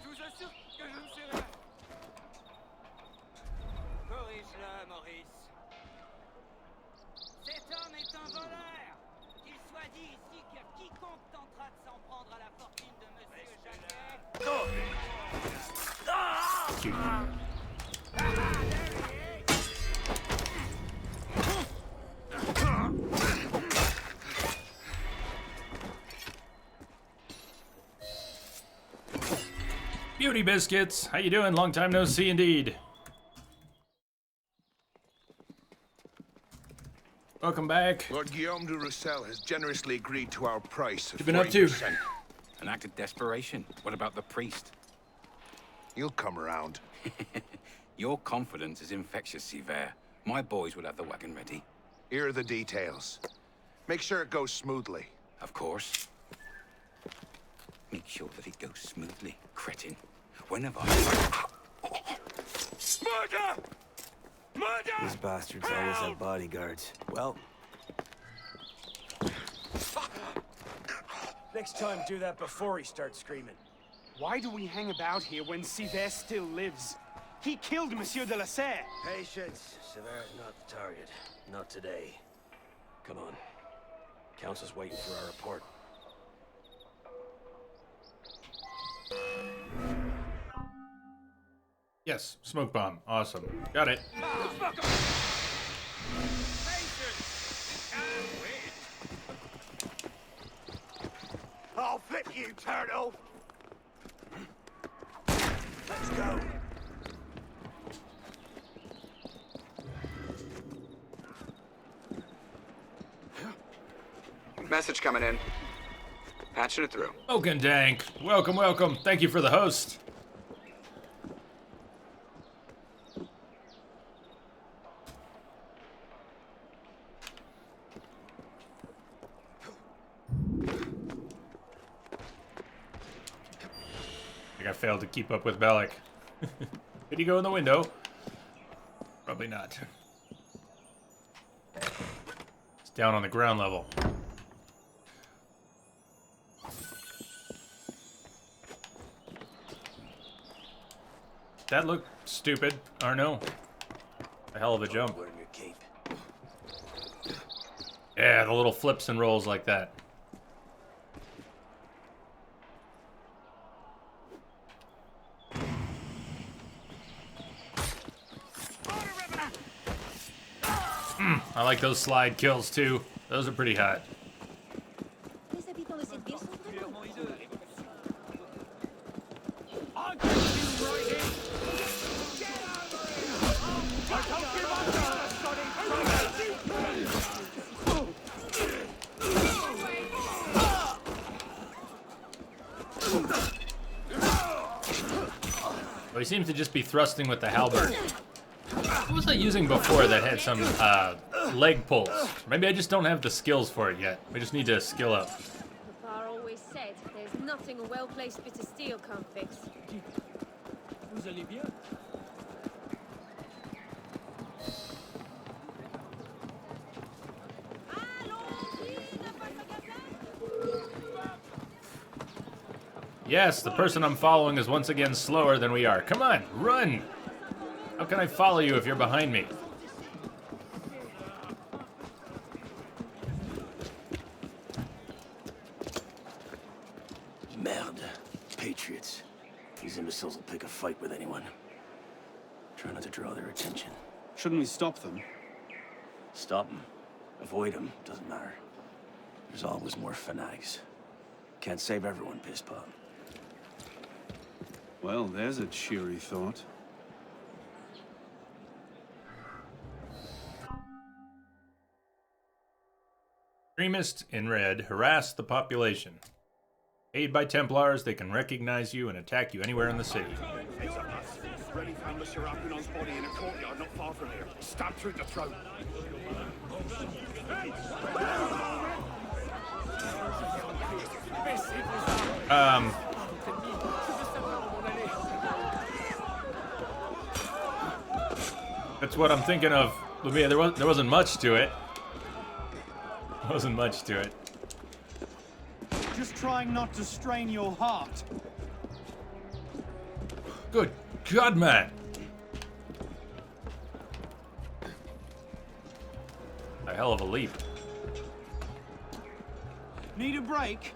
vous assure que je ne sais rien. Corrige-le, Maurice. Cet homme est un voleur. Qu'il soit dit ici que quiconque tentera de s'en prendre à la fortune de Monsieur Jacquet... Beauty Biscuits, how you doing? Long time no see indeed. Welcome back. Lord Guillaume de Roussel has generously agreed to our price of What you been up to? 40%. An act of desperation. What about the priest? He'll come around. Your confidence is infectious, Sever. My boys will have the wagon ready. Here are the details. Make sure it goes smoothly. Of course. Make sure that it goes smoothly, cretin. Whenever Murder! Murder! These bastards always have bodyguards. Well... Next time, do that before he starts screaming. Why do we hang about here when Sever still lives? He killed Monsieur de la Serre. Patience. Sever's not the target. Not today. Come on. Council's waiting for our report. Yes, smoke bomb. Awesome. Got it. I'll flip you, turtle! Let's go. Message coming in. Patching it through. Oaken Dank. Welcome, welcome. Thank you for the host. I failed to keep up with Bellic. Did he go in the window? Probably not. It's down on the ground level. That looked stupid, Arno. A hell of a jump. Wearing your cape. Yeah, the little flips and rolls like that. I like those slide kills too. Those are pretty hot. Well, he seems to just be thrusting with the halberd. What was I using before that had some leg pulls? Maybe I just don't have the skills for it yet. We just need to skill up. Papa always said there's nothing a well-placed bit of steel can't fix. Vous allez bien? Yes, the person I'm following is once again slower than we are. Come on, run! How can I follow you if you're behind me? Merde. Patriots. These imbeciles will pick a fight with anyone. Try not to draw their attention. Shouldn't we stop them? Stop them. Avoid them. Doesn't matter. There's always more fanatics. Can't save everyone, piss pop. Well, there's a cheery thought. Extremists in red harass the population. Aid by Templars, they can recognize you and attack you anywhere in the city. Heads up, lads. Ready found Monsieur Arpinon's body in a courtyard not far from here. Stabbed through the throat. That's what I'm thinking of. Lumia, there wasn't much to it. There wasn't much to it. Just trying not to strain your heart. Good God, man. A hell of a leap. Need a break?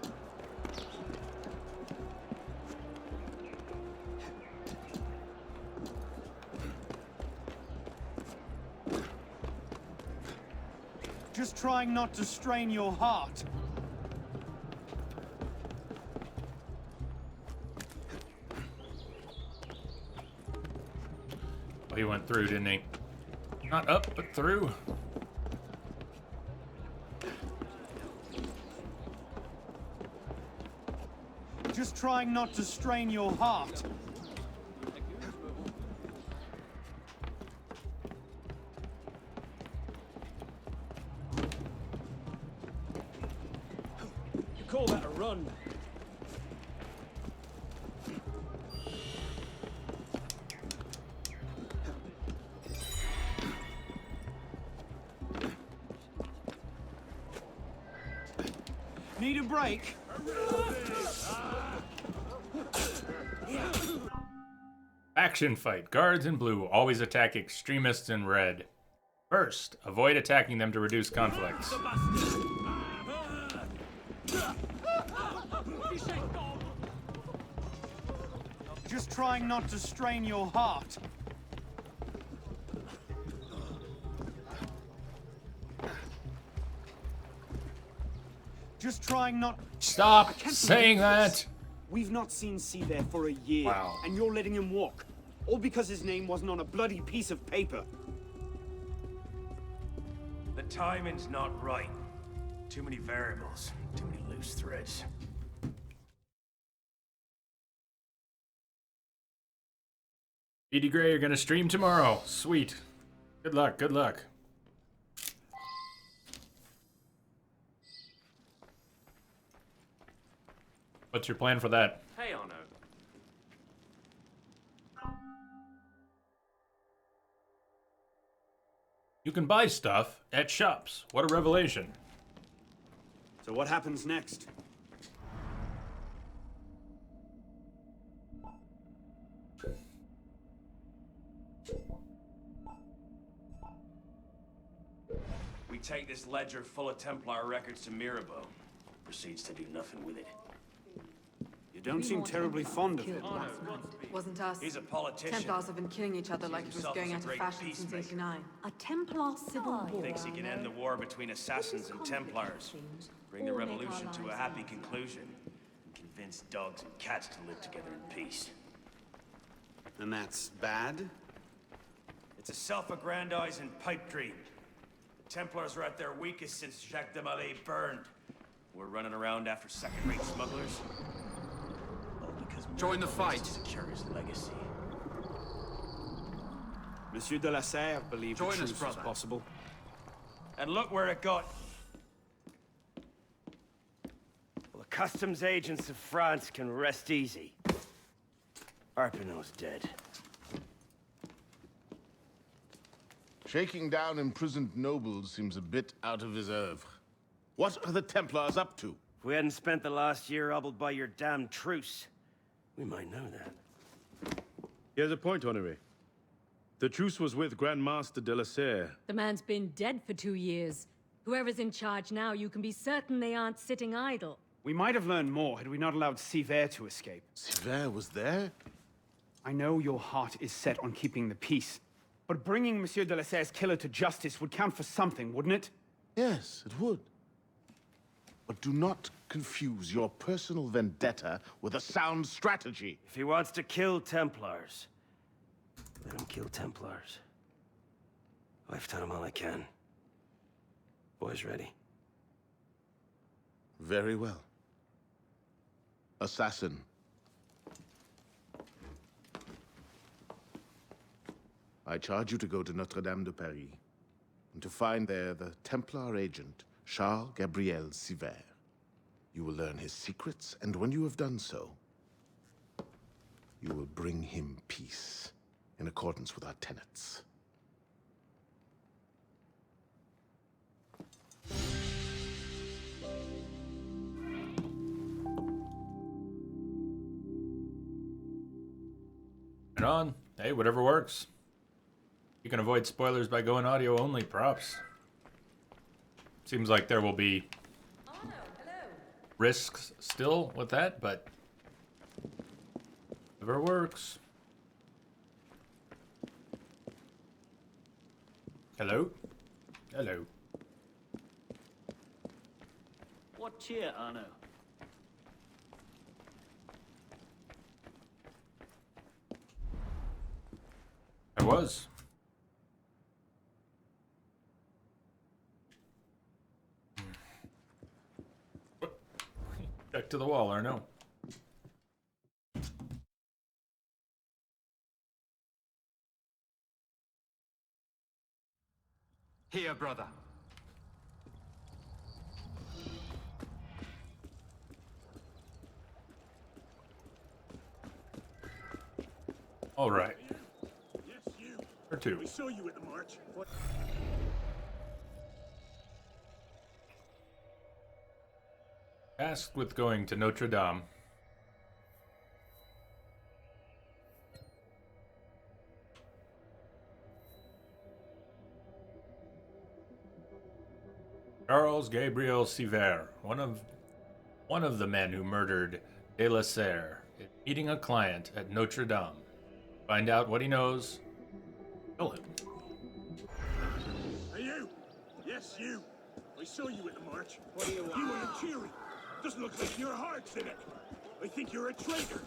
Just trying not to strain your heart. Oh, he went through, didn't he? Not up, but through. Just trying not to strain your heart. You call that a run? Need a break? Action fight. Guards in blue always attack extremists in red. First, avoid attacking them to reduce conflicts. Just trying not to strain your heart. Just trying not... Stop saying that! We've not seen Seaver for a year, Wow. and you're letting him walk. All because his name wasn't on a bloody piece of paper. The timing's not right. Too many variables, too many loose threads. Edie Gray, you're gonna stream tomorrow. Sweet. Good luck, good luck. What's your plan for that? Hey, Arno. You can buy stuff at shops. What a revelation. So what happens next? We take this ledger full of Templar records to Mirabeau. Proceeds to do nothing with it. You don't seem terribly fond of him. Wasn't us. He's a politician. Templars have been killing each other like it was Himself going as a out of great fashion since peacemaker. '89. A Templar civil war. Thinks he can end the war between assassins and Templars. Bring the revolution to a happy conclusion. And convince dogs and cats to live together in peace. And that's bad? It's a self-aggrandizing pipe dream. The Templars are at their weakest since Jacques de Molay burned. We're running around after second-rate smugglers. All because Join the Mirabeau fight. is to secure his legacy. Monsieur de la Serre believed Join the us, truce was brother. possible. And look where it got. Well, the customs agents of France can rest easy. Arpinot's dead. Shaking down imprisoned nobles seems a bit out of his oeuvre. What are the Templars up to? If we hadn't spent the last year hobbled by your damn truce, we might know that. He has a point, Honoré. The truce was with Grand Master de la Serre. The man's been dead for 2 years. Whoever's in charge now, you can be certain they aren't sitting idle. We might have learned more had we not allowed Sivert to escape. Sivert was there? I know your heart is set on keeping the peace, but bringing Monsieur de la Serre's killer to justice would count for something, wouldn't it? Yes, it would. But do not confuse your personal vendetta with a sound strategy. If he wants to kill Templars, let him kill Templars. I've done him all I can. Boys ready? Very well. Assassin. I charge you to go to Notre-Dame de Paris, and to find there the Templar agent, Charles Gabriel Sivert. You will learn his secrets, and when you have done so, you will bring him peace, in accordance with our tenets. And on. Hey, whatever works. You can avoid spoilers by going audio only. Props. Seems like there will be risks still with that, but whatever works. Hello? Hello. What cheer, Arno? I was. Back to the wall, Arno. Here, brother. All right. Yes, you. Or two. We saw you at the march. What? Tasked with going to Notre Dame. Charles Gabriel Sivert, one of the men who murdered de la Serre, is meeting a client at Notre Dame. Find out what he knows. Kill him. Hey, you. Yes, you. I saw you at the march. What do you want? You were cheery. Doesn't look like your heart's in it. I think you're a traitor.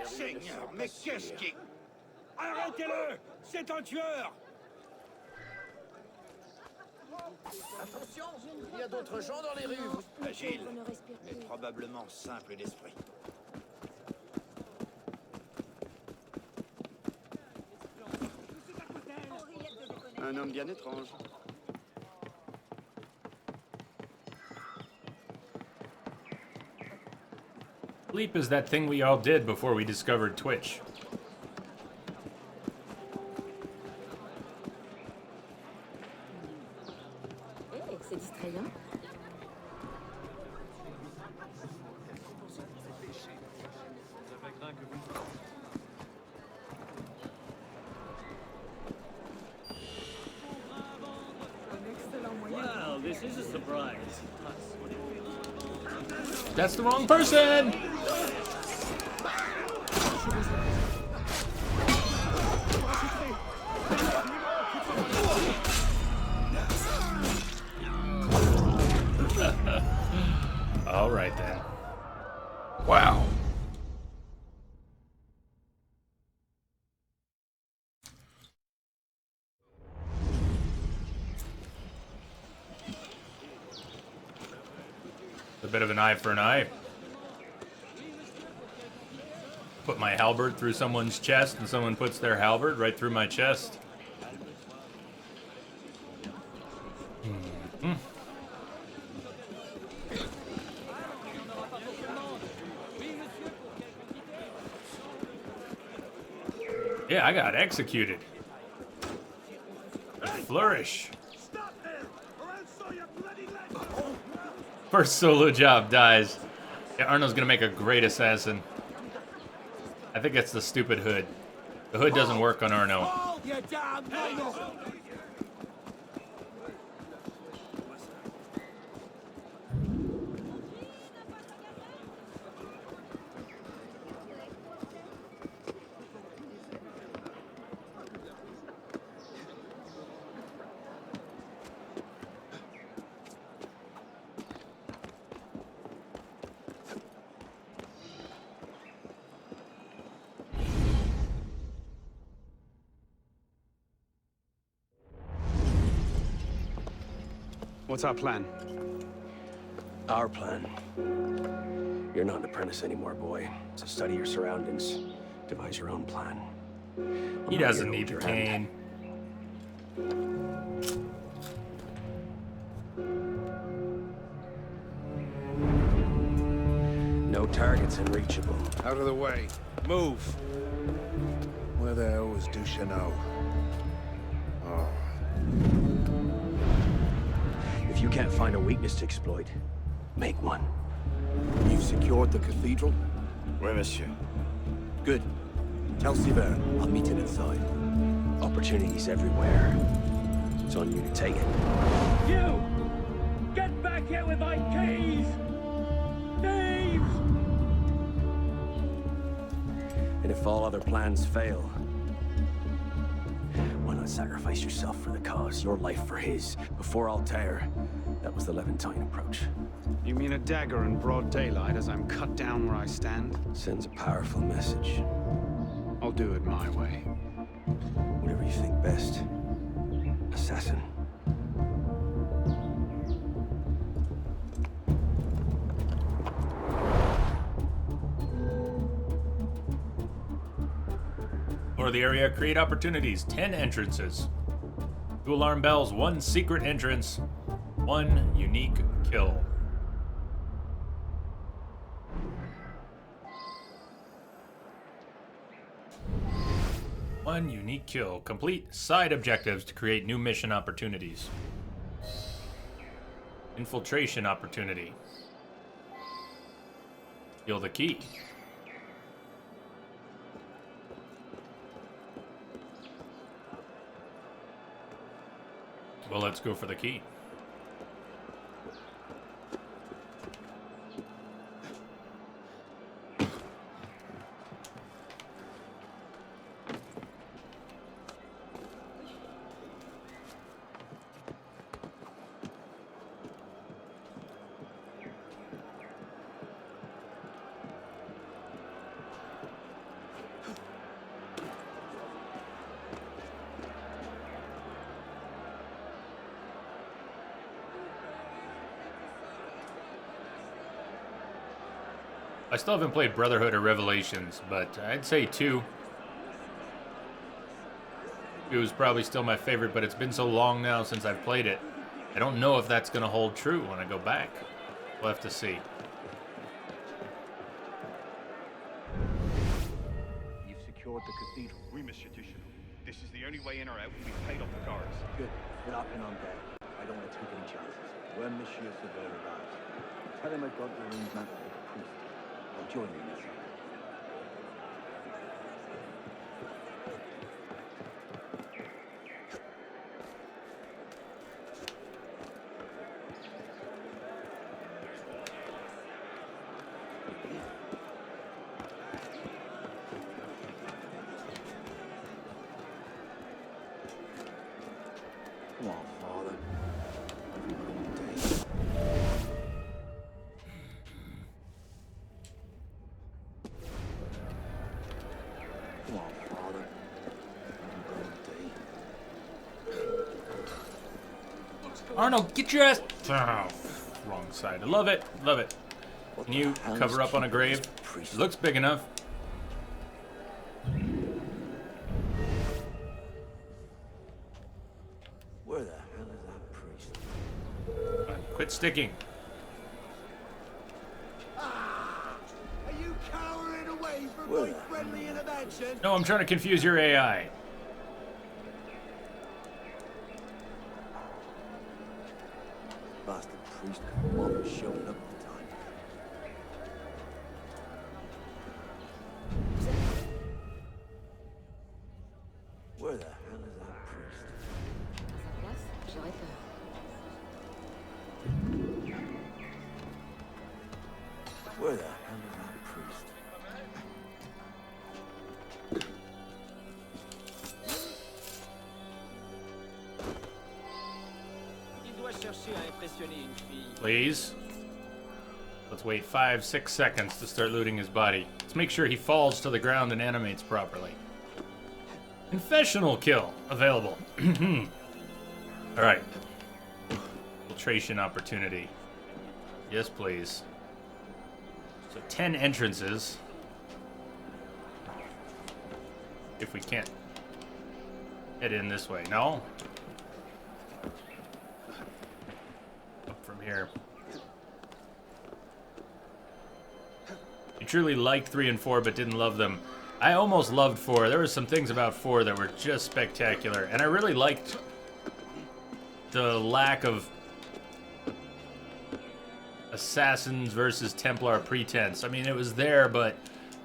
Seigneur, mais qu'est-ce qui... Arrêtez-le! C'est un tueur! Attention, il y a d'autres gens dans les rues. Agile, mais probablement simple d'esprit. Un homme bien étrange. Sleep is that thing we all did before we discovered Twitch. That's the wrong person! All right then. Wow. A bit of an eye for an eye. Put my halberd through someone's chest, and someone puts their halberd right through my chest. Mm-hmm. Yeah, I got executed. A flourish. First solo job dies. Yeah, Arno's gonna make a great assassin. I think it's the stupid hood. The hood doesn't work on Arno. What's our plan? Our plan. You're not an apprentice anymore, boy. So study your surroundings. Devise your own plan. He doesn't need the cane. No targets unreachable. Out of the way. Move. Where the hell was Duchesneau? Oh. If you can't find a weakness to exploit, make one. You've secured the cathedral? Oui, monsieur. Good. Tell Sivert I'll meet him inside. Opportunities everywhere. It's on you to take it. You! Get back here with my keys! Thieves! And if all other plans fail, why not sacrifice yourself for the cause, your life for his? Before Altair, that was the Levantine approach. You mean a dagger in broad daylight as I'm cut down where I stand? Sends a powerful message. I'll do it my way. Whatever you think best, assassin. Or the area, create opportunities, 10 entrances. 2 alarm bells, 1 secret entrance, 1 unique kill. One unique kill. Complete side objectives to create new mission opportunities. Infiltration opportunity. Steal the key. Well, let's go for the key. I still haven't played Brotherhood or Revelations, but I'd say 2. 2 is probably still my favorite, but it's been so long now since I've played it. I don't know if that's going to hold true when I go back. We'll have to see. You've secured the cathedral. Oui, Monsieur Duchesneau. This is the only way in or out. We've paid off the guards. Good. We're not in on deck. I don't want to take any chances. When Monsieur Sivert arrives, tell him I've got your arrangement with the priest. I'll join you inside. Come on, Father. Come on, Father. Arnold, get your ass. Oh, wrong side. I love it. Love it. Can you cover up on a grave? It looks big enough. Where the hell is that priest? Quit sticking. Are you cowering away from my friendly intervention? No, I'm trying to confuse your AI. Bastard priest wasn't showing up at the time. Where the hell is that priest? Where the hell is that priest? Il doit chercher à impressionner une fille. Please. Let's wait 5-6 seconds to start looting his body. Let's make sure he falls to the ground and animates properly. Confessional kill available. Alright. Filtration opportunity. Yes, please. So 10 entrances. If we can't head in this way. No? Up from here. You truly liked 3 and 4 but didn't love them. I almost loved 4. There were some things about 4 that were just spectacular. And I really liked the lack of assassins versus Templar pretense. I mean, it was there, but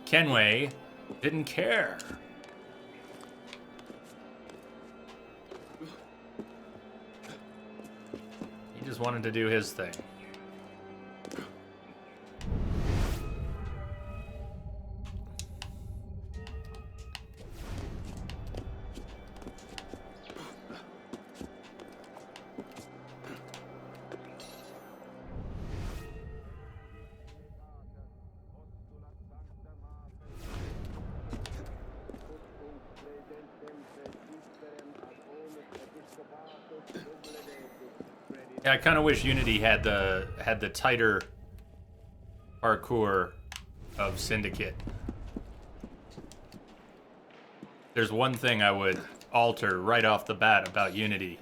Kenway didn't care. He just wanted to do his thing. Yeah, I kind of wish Unity had the tighter parkour of Syndicate. There's one thing I would alter right off the bat about Unity.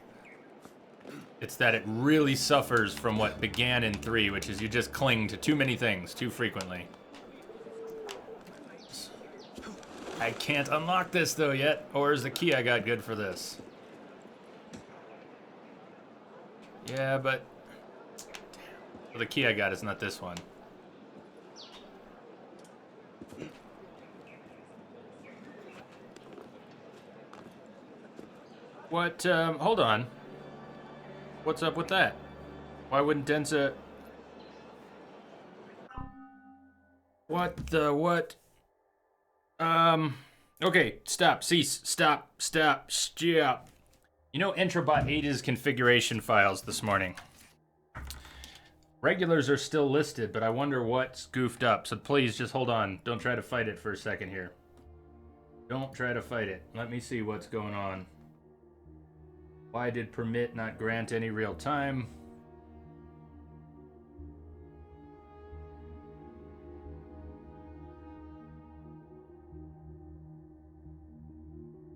It's that it really suffers from what began in 3, which is you just cling to too many things too frequently. I can't unlock this though yet, or is the key I got good for this? Yeah, but well, the key I got is not this one. What, hold on. What's up with that? Why wouldn't Denza... What the, what? Okay, stop, cease, stop, yeah. You know, Entrobot ate his configuration files this morning. Regulars are still listed, but I wonder what's goofed up. So please just hold on. Don't try to fight it for a second here. Don't try to fight it. Let me see what's going on. Why did permit not grant any real time?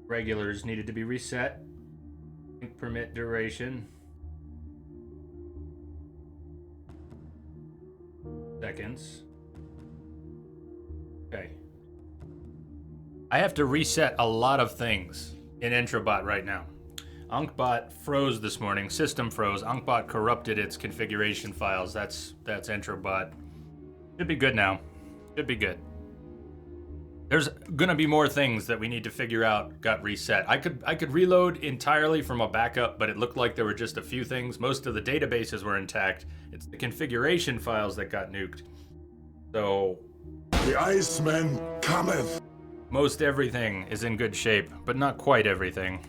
Regulars needed to be reset. Permit duration. Seconds. Okay. I have to reset a lot of things in Entrobot right now. Ankbot froze this morning. System froze. Ankbot corrupted its configuration files. That's Entrobot. Should be good now. Should be good. There's gonna be more things that we need to figure out got reset. I could reload entirely from a backup, but it looked like there were just a few things. Most of the databases were intact. It's the configuration files that got nuked. So The Iceman cometh. Most everything is in good shape, but not quite everything.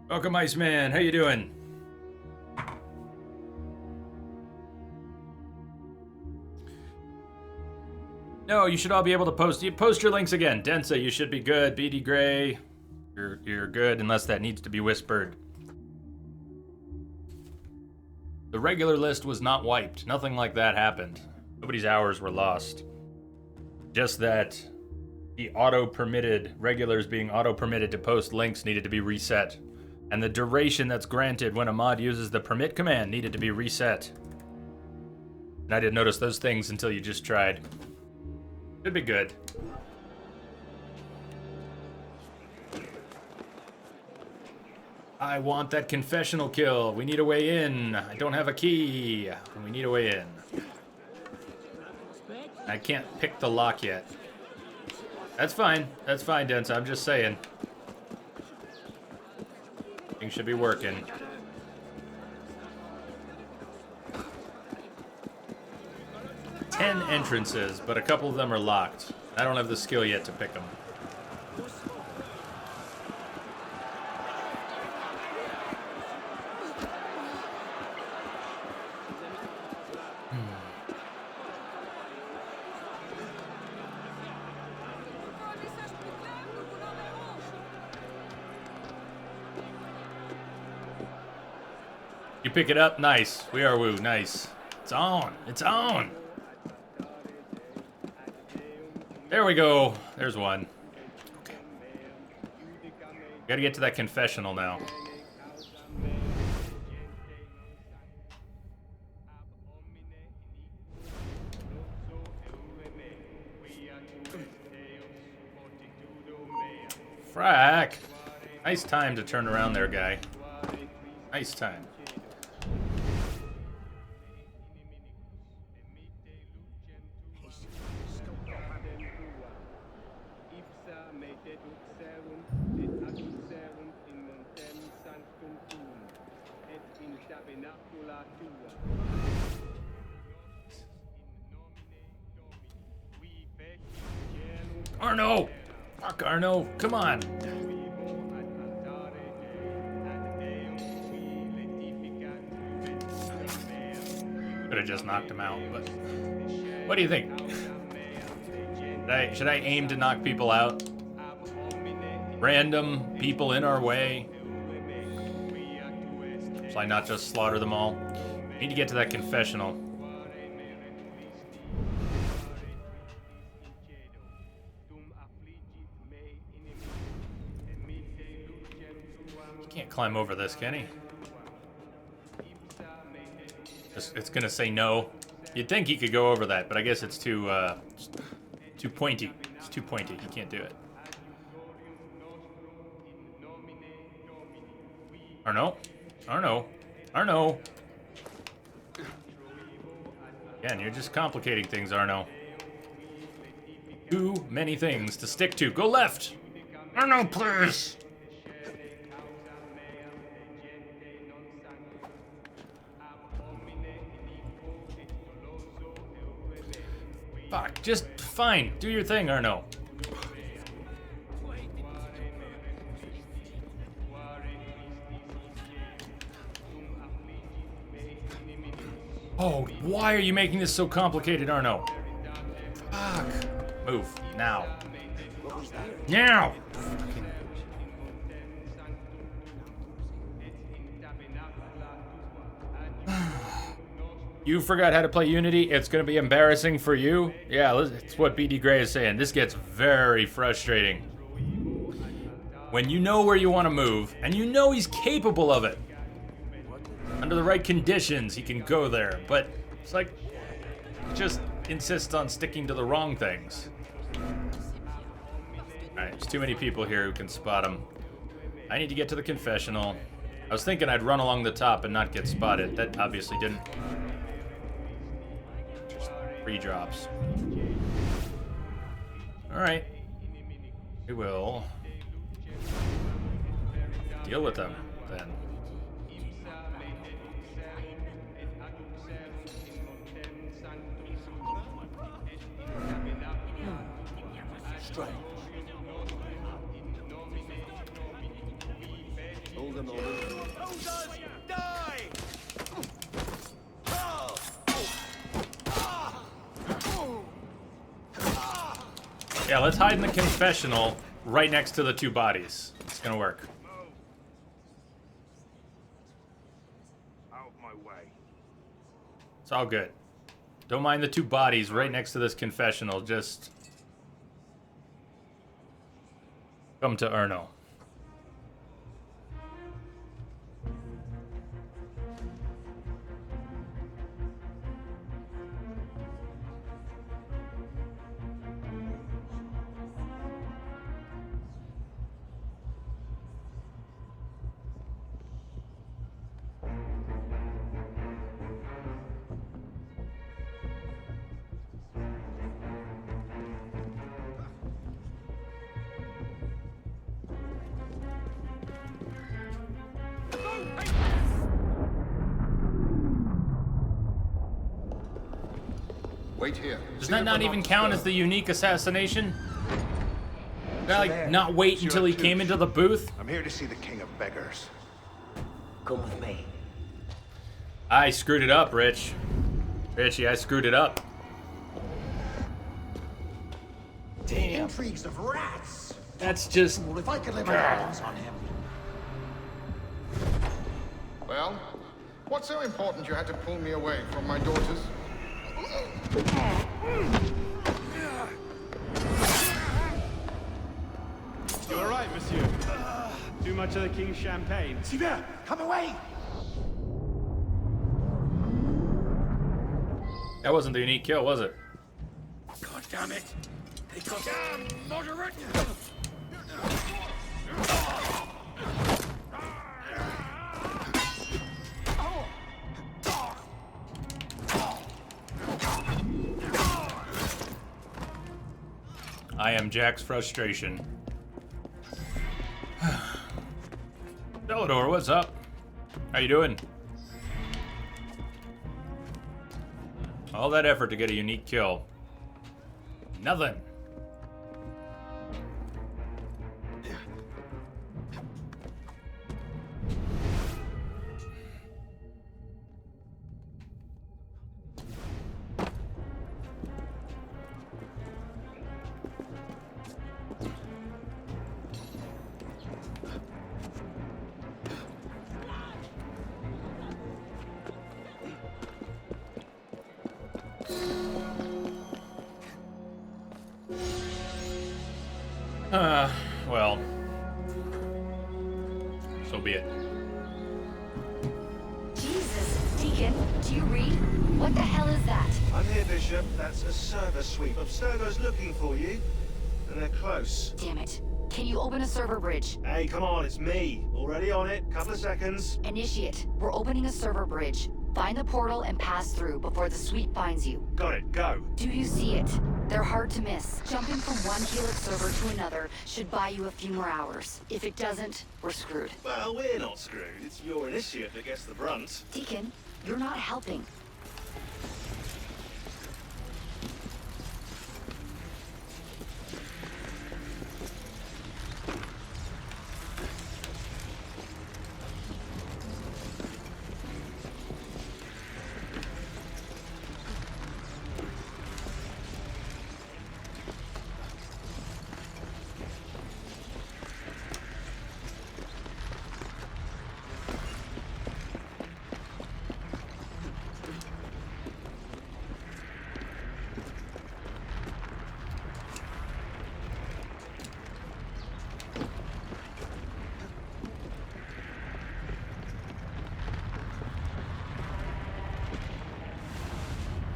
Welcome, Iceman. How you doing? No, you should all be able to post. You post your links again. Densa, you should be good. BD Gray, you're good unless that needs to be whispered. The regular list was not wiped. Nothing like that happened. Nobody's hours were lost. Just that the auto-permitted, regulars being auto-permitted to post links needed to be reset. And the duration that's granted when a mod uses the permit command needed to be reset. And I didn't notice those things until you just tried. Should be good. I want that confessional kill. We need a way in. I don't have a key. We need a way in. I can't pick the lock yet. That's fine. That's fine, Densa. I'm just saying. Things should be working. Ten entrances, but a couple of them are locked. I don't have the skill yet to pick them. You pick it up? Nice. We are woo. Nice. It's on. It's on. There we go. There's one. Okay. Gotta get to that confessional now. Frack. Nice time to turn around there, guy. Nice time. Arno! Fuck, Arno. Come on. Could have just knocked him out, but... What do you think? Should I aim to knock people out? Random people in our way? Shall I not just slaughter them all? I need to get to that confessional. He can't climb over this, can he? It's gonna say no. You'd think he could go over that, but I guess it's too pointy. It's too pointy. He can't do it. Arno? Arno? Arno? Again, you're just complicating things, Arno. Too many things to stick to. Go left! Arno, please! Fuck, just fine. Do your thing, Arno. Oh, why are you making this so complicated, Arno? Fuck. Move. Now. Now! You forgot how to play Unity? It's gonna be embarrassing for you? Yeah, it's what BD Gray is saying. This gets very frustrating. When you know where you want to move, and you know he's capable of it. Under the right conditions, he can go there, but it's like, just insists on sticking to the wrong things. Alright, there's too many people here who can spot him. I need to get to the confessional. I was thinking I'd run along the top and not get spotted. That obviously didn't. Just 3 drops. Alright. We will deal with them, then. strange. Hold them over. Die! Yeah, let's hide in the confessional right next to the two bodies. It's gonna work. Out of my way. It's all good. Don't mind the two bodies right next to this confessional. Just come to Erno. Wait here. Does that not even count as the unique assassination? Did I, like, not wait until he came into the booth? I'm here to see the king of beggars. Come with me. I screwed it up, Rich. Richie, I screwed it up. The intrigues of rats. That's just... Well, if I could lay my hands on him. Well, what's so important you had to pull me away from my daughters? You all right, monsieur? Too much of the king's champagne? Sylvain, come away! That wasn't the unique kill, was it? God damn it! They got moderate! I am Jack's frustration. Belador, what's up? How you doing? All that effort to get a unique kill. Nothing. Well, so be it. Jesus, Deacon, do you read? What the hell is that? I'm here, Bishop. That's a server sweep. Abstergo's looking for you. And they're close. Damn it. Can you open a server bridge? Hey, come on, it's me. Already on it. Couple of seconds. Initiate. We're opening a server bridge. Find the portal and pass through before the sweep finds you. Got it. Go. Do you see it? They're hard to miss. Jumping from one Helix server to another should buy you a few more hours. If it doesn't, we're screwed. Well, we're not screwed. It's your initiate that gets the brunt. Deacon, you're not helping.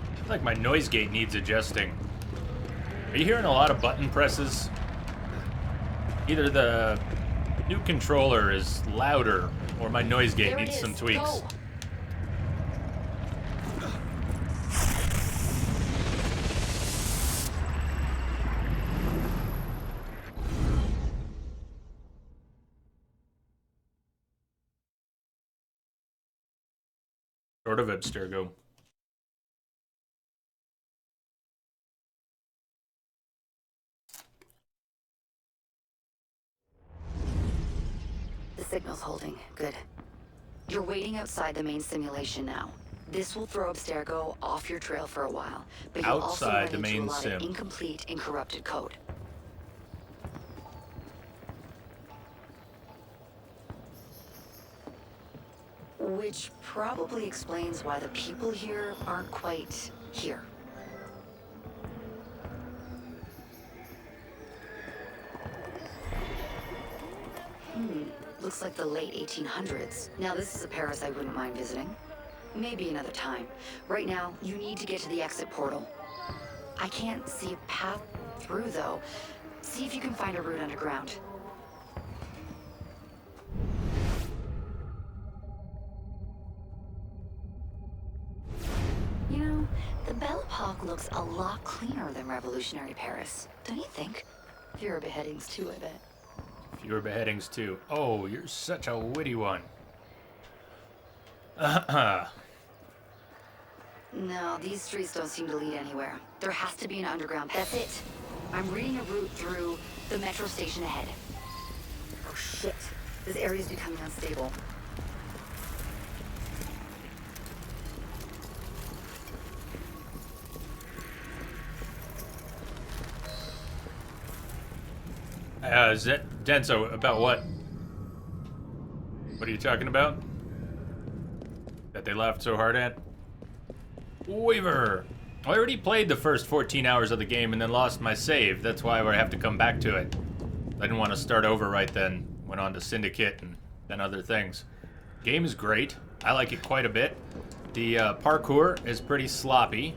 I feel like my noise gate needs adjusting. Are you hearing a lot of button presses? Either the new controller is louder or my noise gate There it needs some is. tweaks. Go. Sort of Abstergo. signal's holding. Good. You're waiting outside the main simulation now. This will throw Abstergo off your trail for a while, but you'll also run Outside the into main a lot sim. of incomplete and corrupted code. Which probably explains why the people here aren't quite here. Looks like the late 1800s. Now this is a Paris I wouldn't mind visiting. Maybe another time. Right now, you need to get to the exit portal. I can't see a path through, though. See if you can find a route underground. You know, the Belle Epoque looks a lot cleaner than revolutionary Paris. Don't you think? Fewer beheadings, too, I bet. Fewer beheadings, too. Oh, you're such a witty one. No, these streets don't seem to lead anywhere. There has to be an underground. That's it. I'm reading a route through the metro station ahead. Oh shit. This area is becoming unstable. Denso, about what? What are you talking about? That they laughed so hard at? Weaver! I already played the first 14 hours of the game and then lost my save. That's why I have to come back to it. I didn't want to start over right then. Went on to Syndicate and then other things. Game is great. I like it quite a bit. The parkour is pretty sloppy,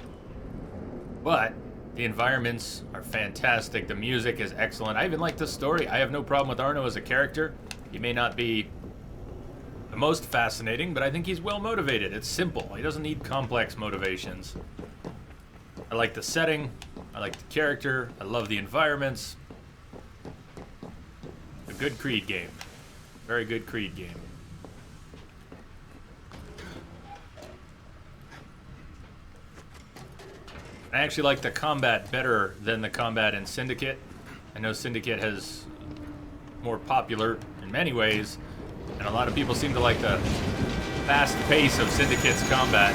but the environments are fantastic. The music is excellent. I even like the story. I have no problem with Arno as a character. He may not be the most fascinating, but I think he's well motivated. It's simple. He doesn't need complex motivations. I like the setting. I like the character. I love the environments. A good Creed game. Very good Creed game. I actually like the combat better than the combat in Syndicate. I know Syndicate has more popular in many ways, and a lot of people seem to like the fast pace of Syndicate's combat.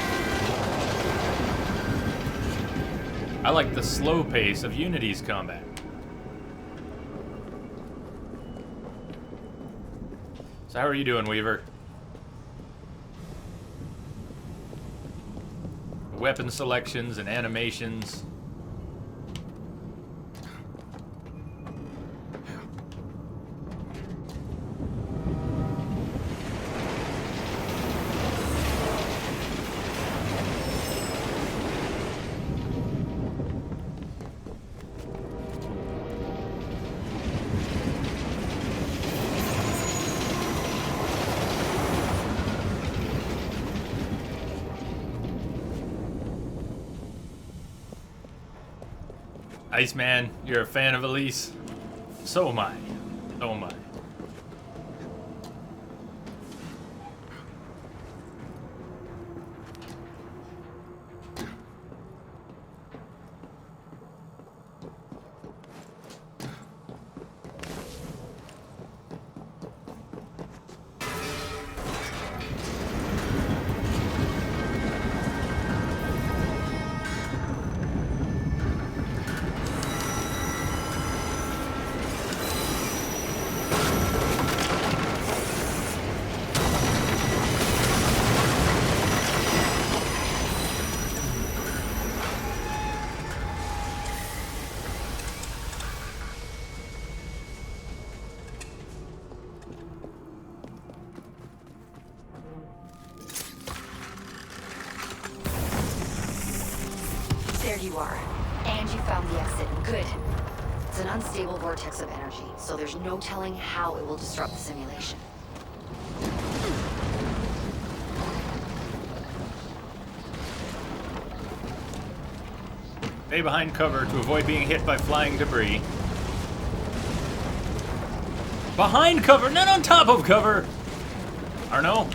I like the slow pace of Unity's combat. So how are you doing, Weaver? Weapon selections and animations. Iceman, you're a fan of Elise? So am I. So am I. There you are. And you found the exit. Good. It's an unstable vortex of energy, so there's no telling how it will disrupt the simulation. Stay behind cover to avoid being hit by flying debris. Behind cover, not on top of cover! Arno?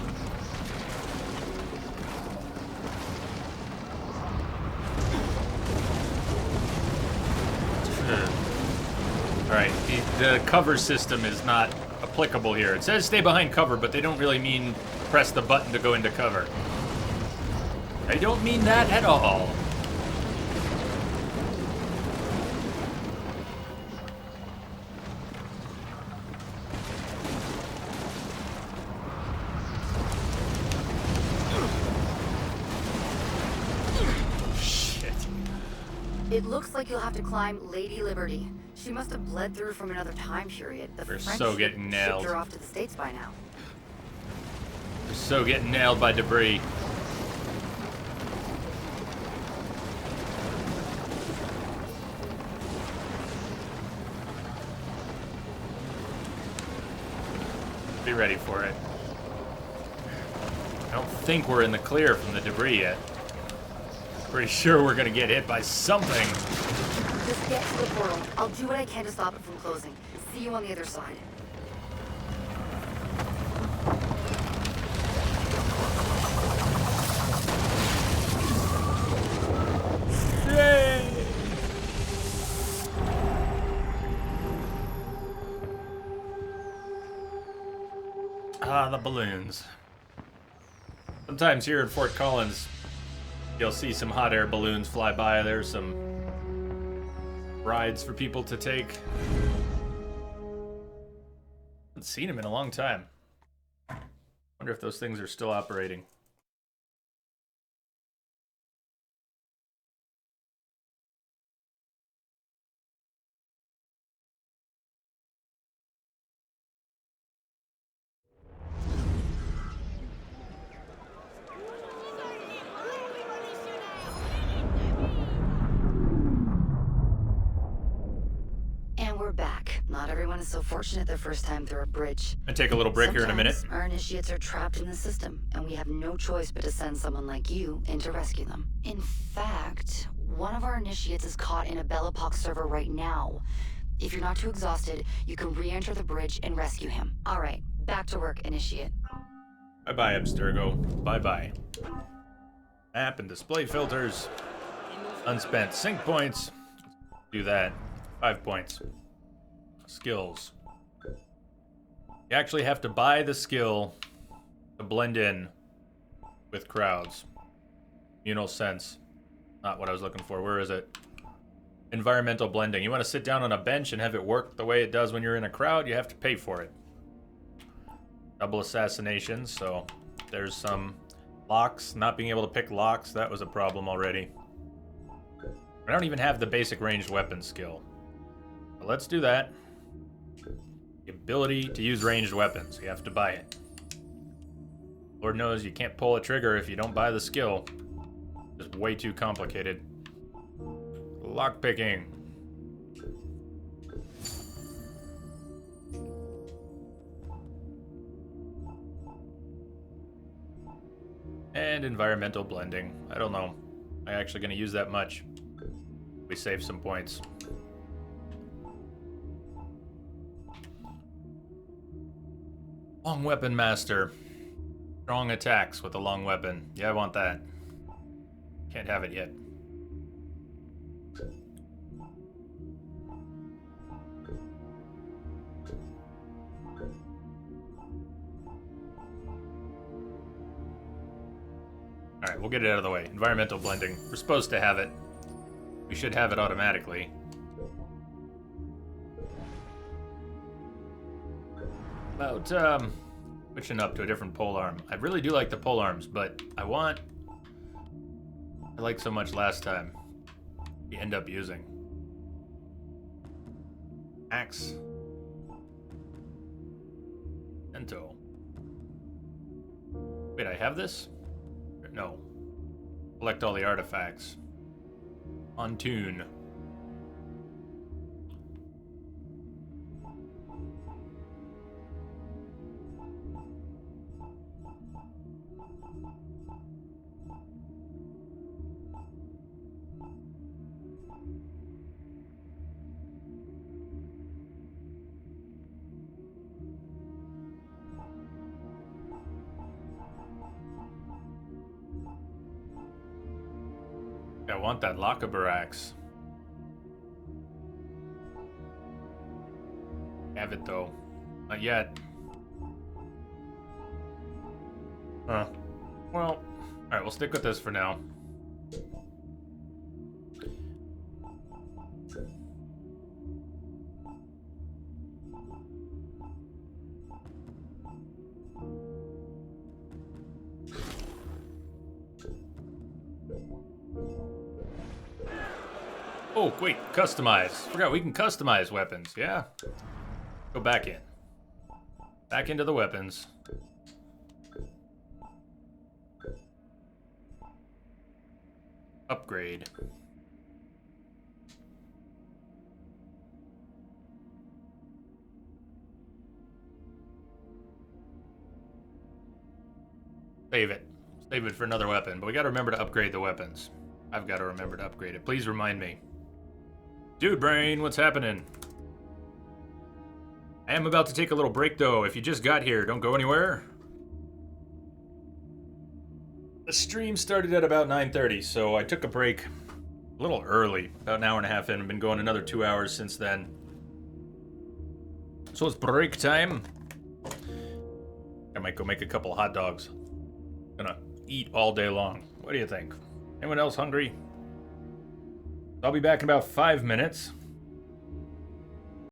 Alright, the cover system is not a applicable here. It says stay behind cover, but they don't really mean press the button to go into cover. I don't mean that at all. It looks like you'll have to climb Lady Liberty. She must have bled through from another time period. The We're French so getting nailed. shipped her off to the States by now. We're so getting nailed by debris. Be ready for it. I don't think we're in the clear from the debris yet. Pretty sure we're gonna get hit by something. Just get to the portal. I'll do what I can to stop it from closing. See you on the other side. Yay! Ah, the balloons. Sometimes here in Fort Collins, you'll see some hot air balloons fly by. There's some rides for people to take. Haven't seen them in a long time. Wonder if those things are still operating. And we're back. Not everyone is so fortunate their first time through a bridge. I'll take a little break here in a minute. Sometimes our initiates are trapped in the system, and we have no choice but to send someone like you in to rescue them. In fact, one of our initiates is caught in a Bellapox server right now. If you're not too exhausted, you can re-enter the bridge and rescue him. All right, back to work, initiate. Bye-bye, Abstergo. Bye-bye. App and display filters. Unspent sync points. Do that. 5 points. Skills. You actually have to buy the skill to blend in with crowds. Communal sense. Not what I was looking for. Where is it? Environmental blending. You want to sit down on a bench and have it work the way it does when you're in a crowd, you have to pay for it. Double assassinations, so there's some locks. Not being able to pick locks, that was a problem already. I don't even have the basic ranged weapon skill. But let's do that. The ability to use ranged weapons. You have to buy it. Lord knows you can't pull a trigger if you don't buy the skill. Just way too complicated. Lockpicking. And environmental blending. I don't know. Am I actually going to use that much? We save some points. Long weapon master. Strong attacks with a long weapon. Yeah, I want that. Can't have it yet. Alright, we'll get it out of the way. Environmental blending. We're supposed to have it. We should have it automatically. About, switching up to a different polearm. I really do like the polearms, but I liked so much last time. You end up using. Axe. Ento. Wait, I have this? No. Collect all the artifacts. On tune. I want that Lochaber axe. Have it though. Not yet. Huh. Well, alright, we'll stick with this for now. Oh, wait, customize. Forgot we can customize weapons, yeah? Go back in. Back into the weapons. Upgrade. Save it. Save it for another weapon, but we gotta remember to upgrade the weapons. I've gotta remember to upgrade it. Please remind me. Dude Brain, what's happening? I am about to take a little break though. If you just got here, don't go anywhere. The stream started at about 9:30, so I took a break a little early, about an hour and a half in. I've been going another 2 hours since then. So it's break time. I might go make a couple hot dogs. Gonna eat all day long. What do you think? Anyone else hungry? I'll be back in about 5 minutes.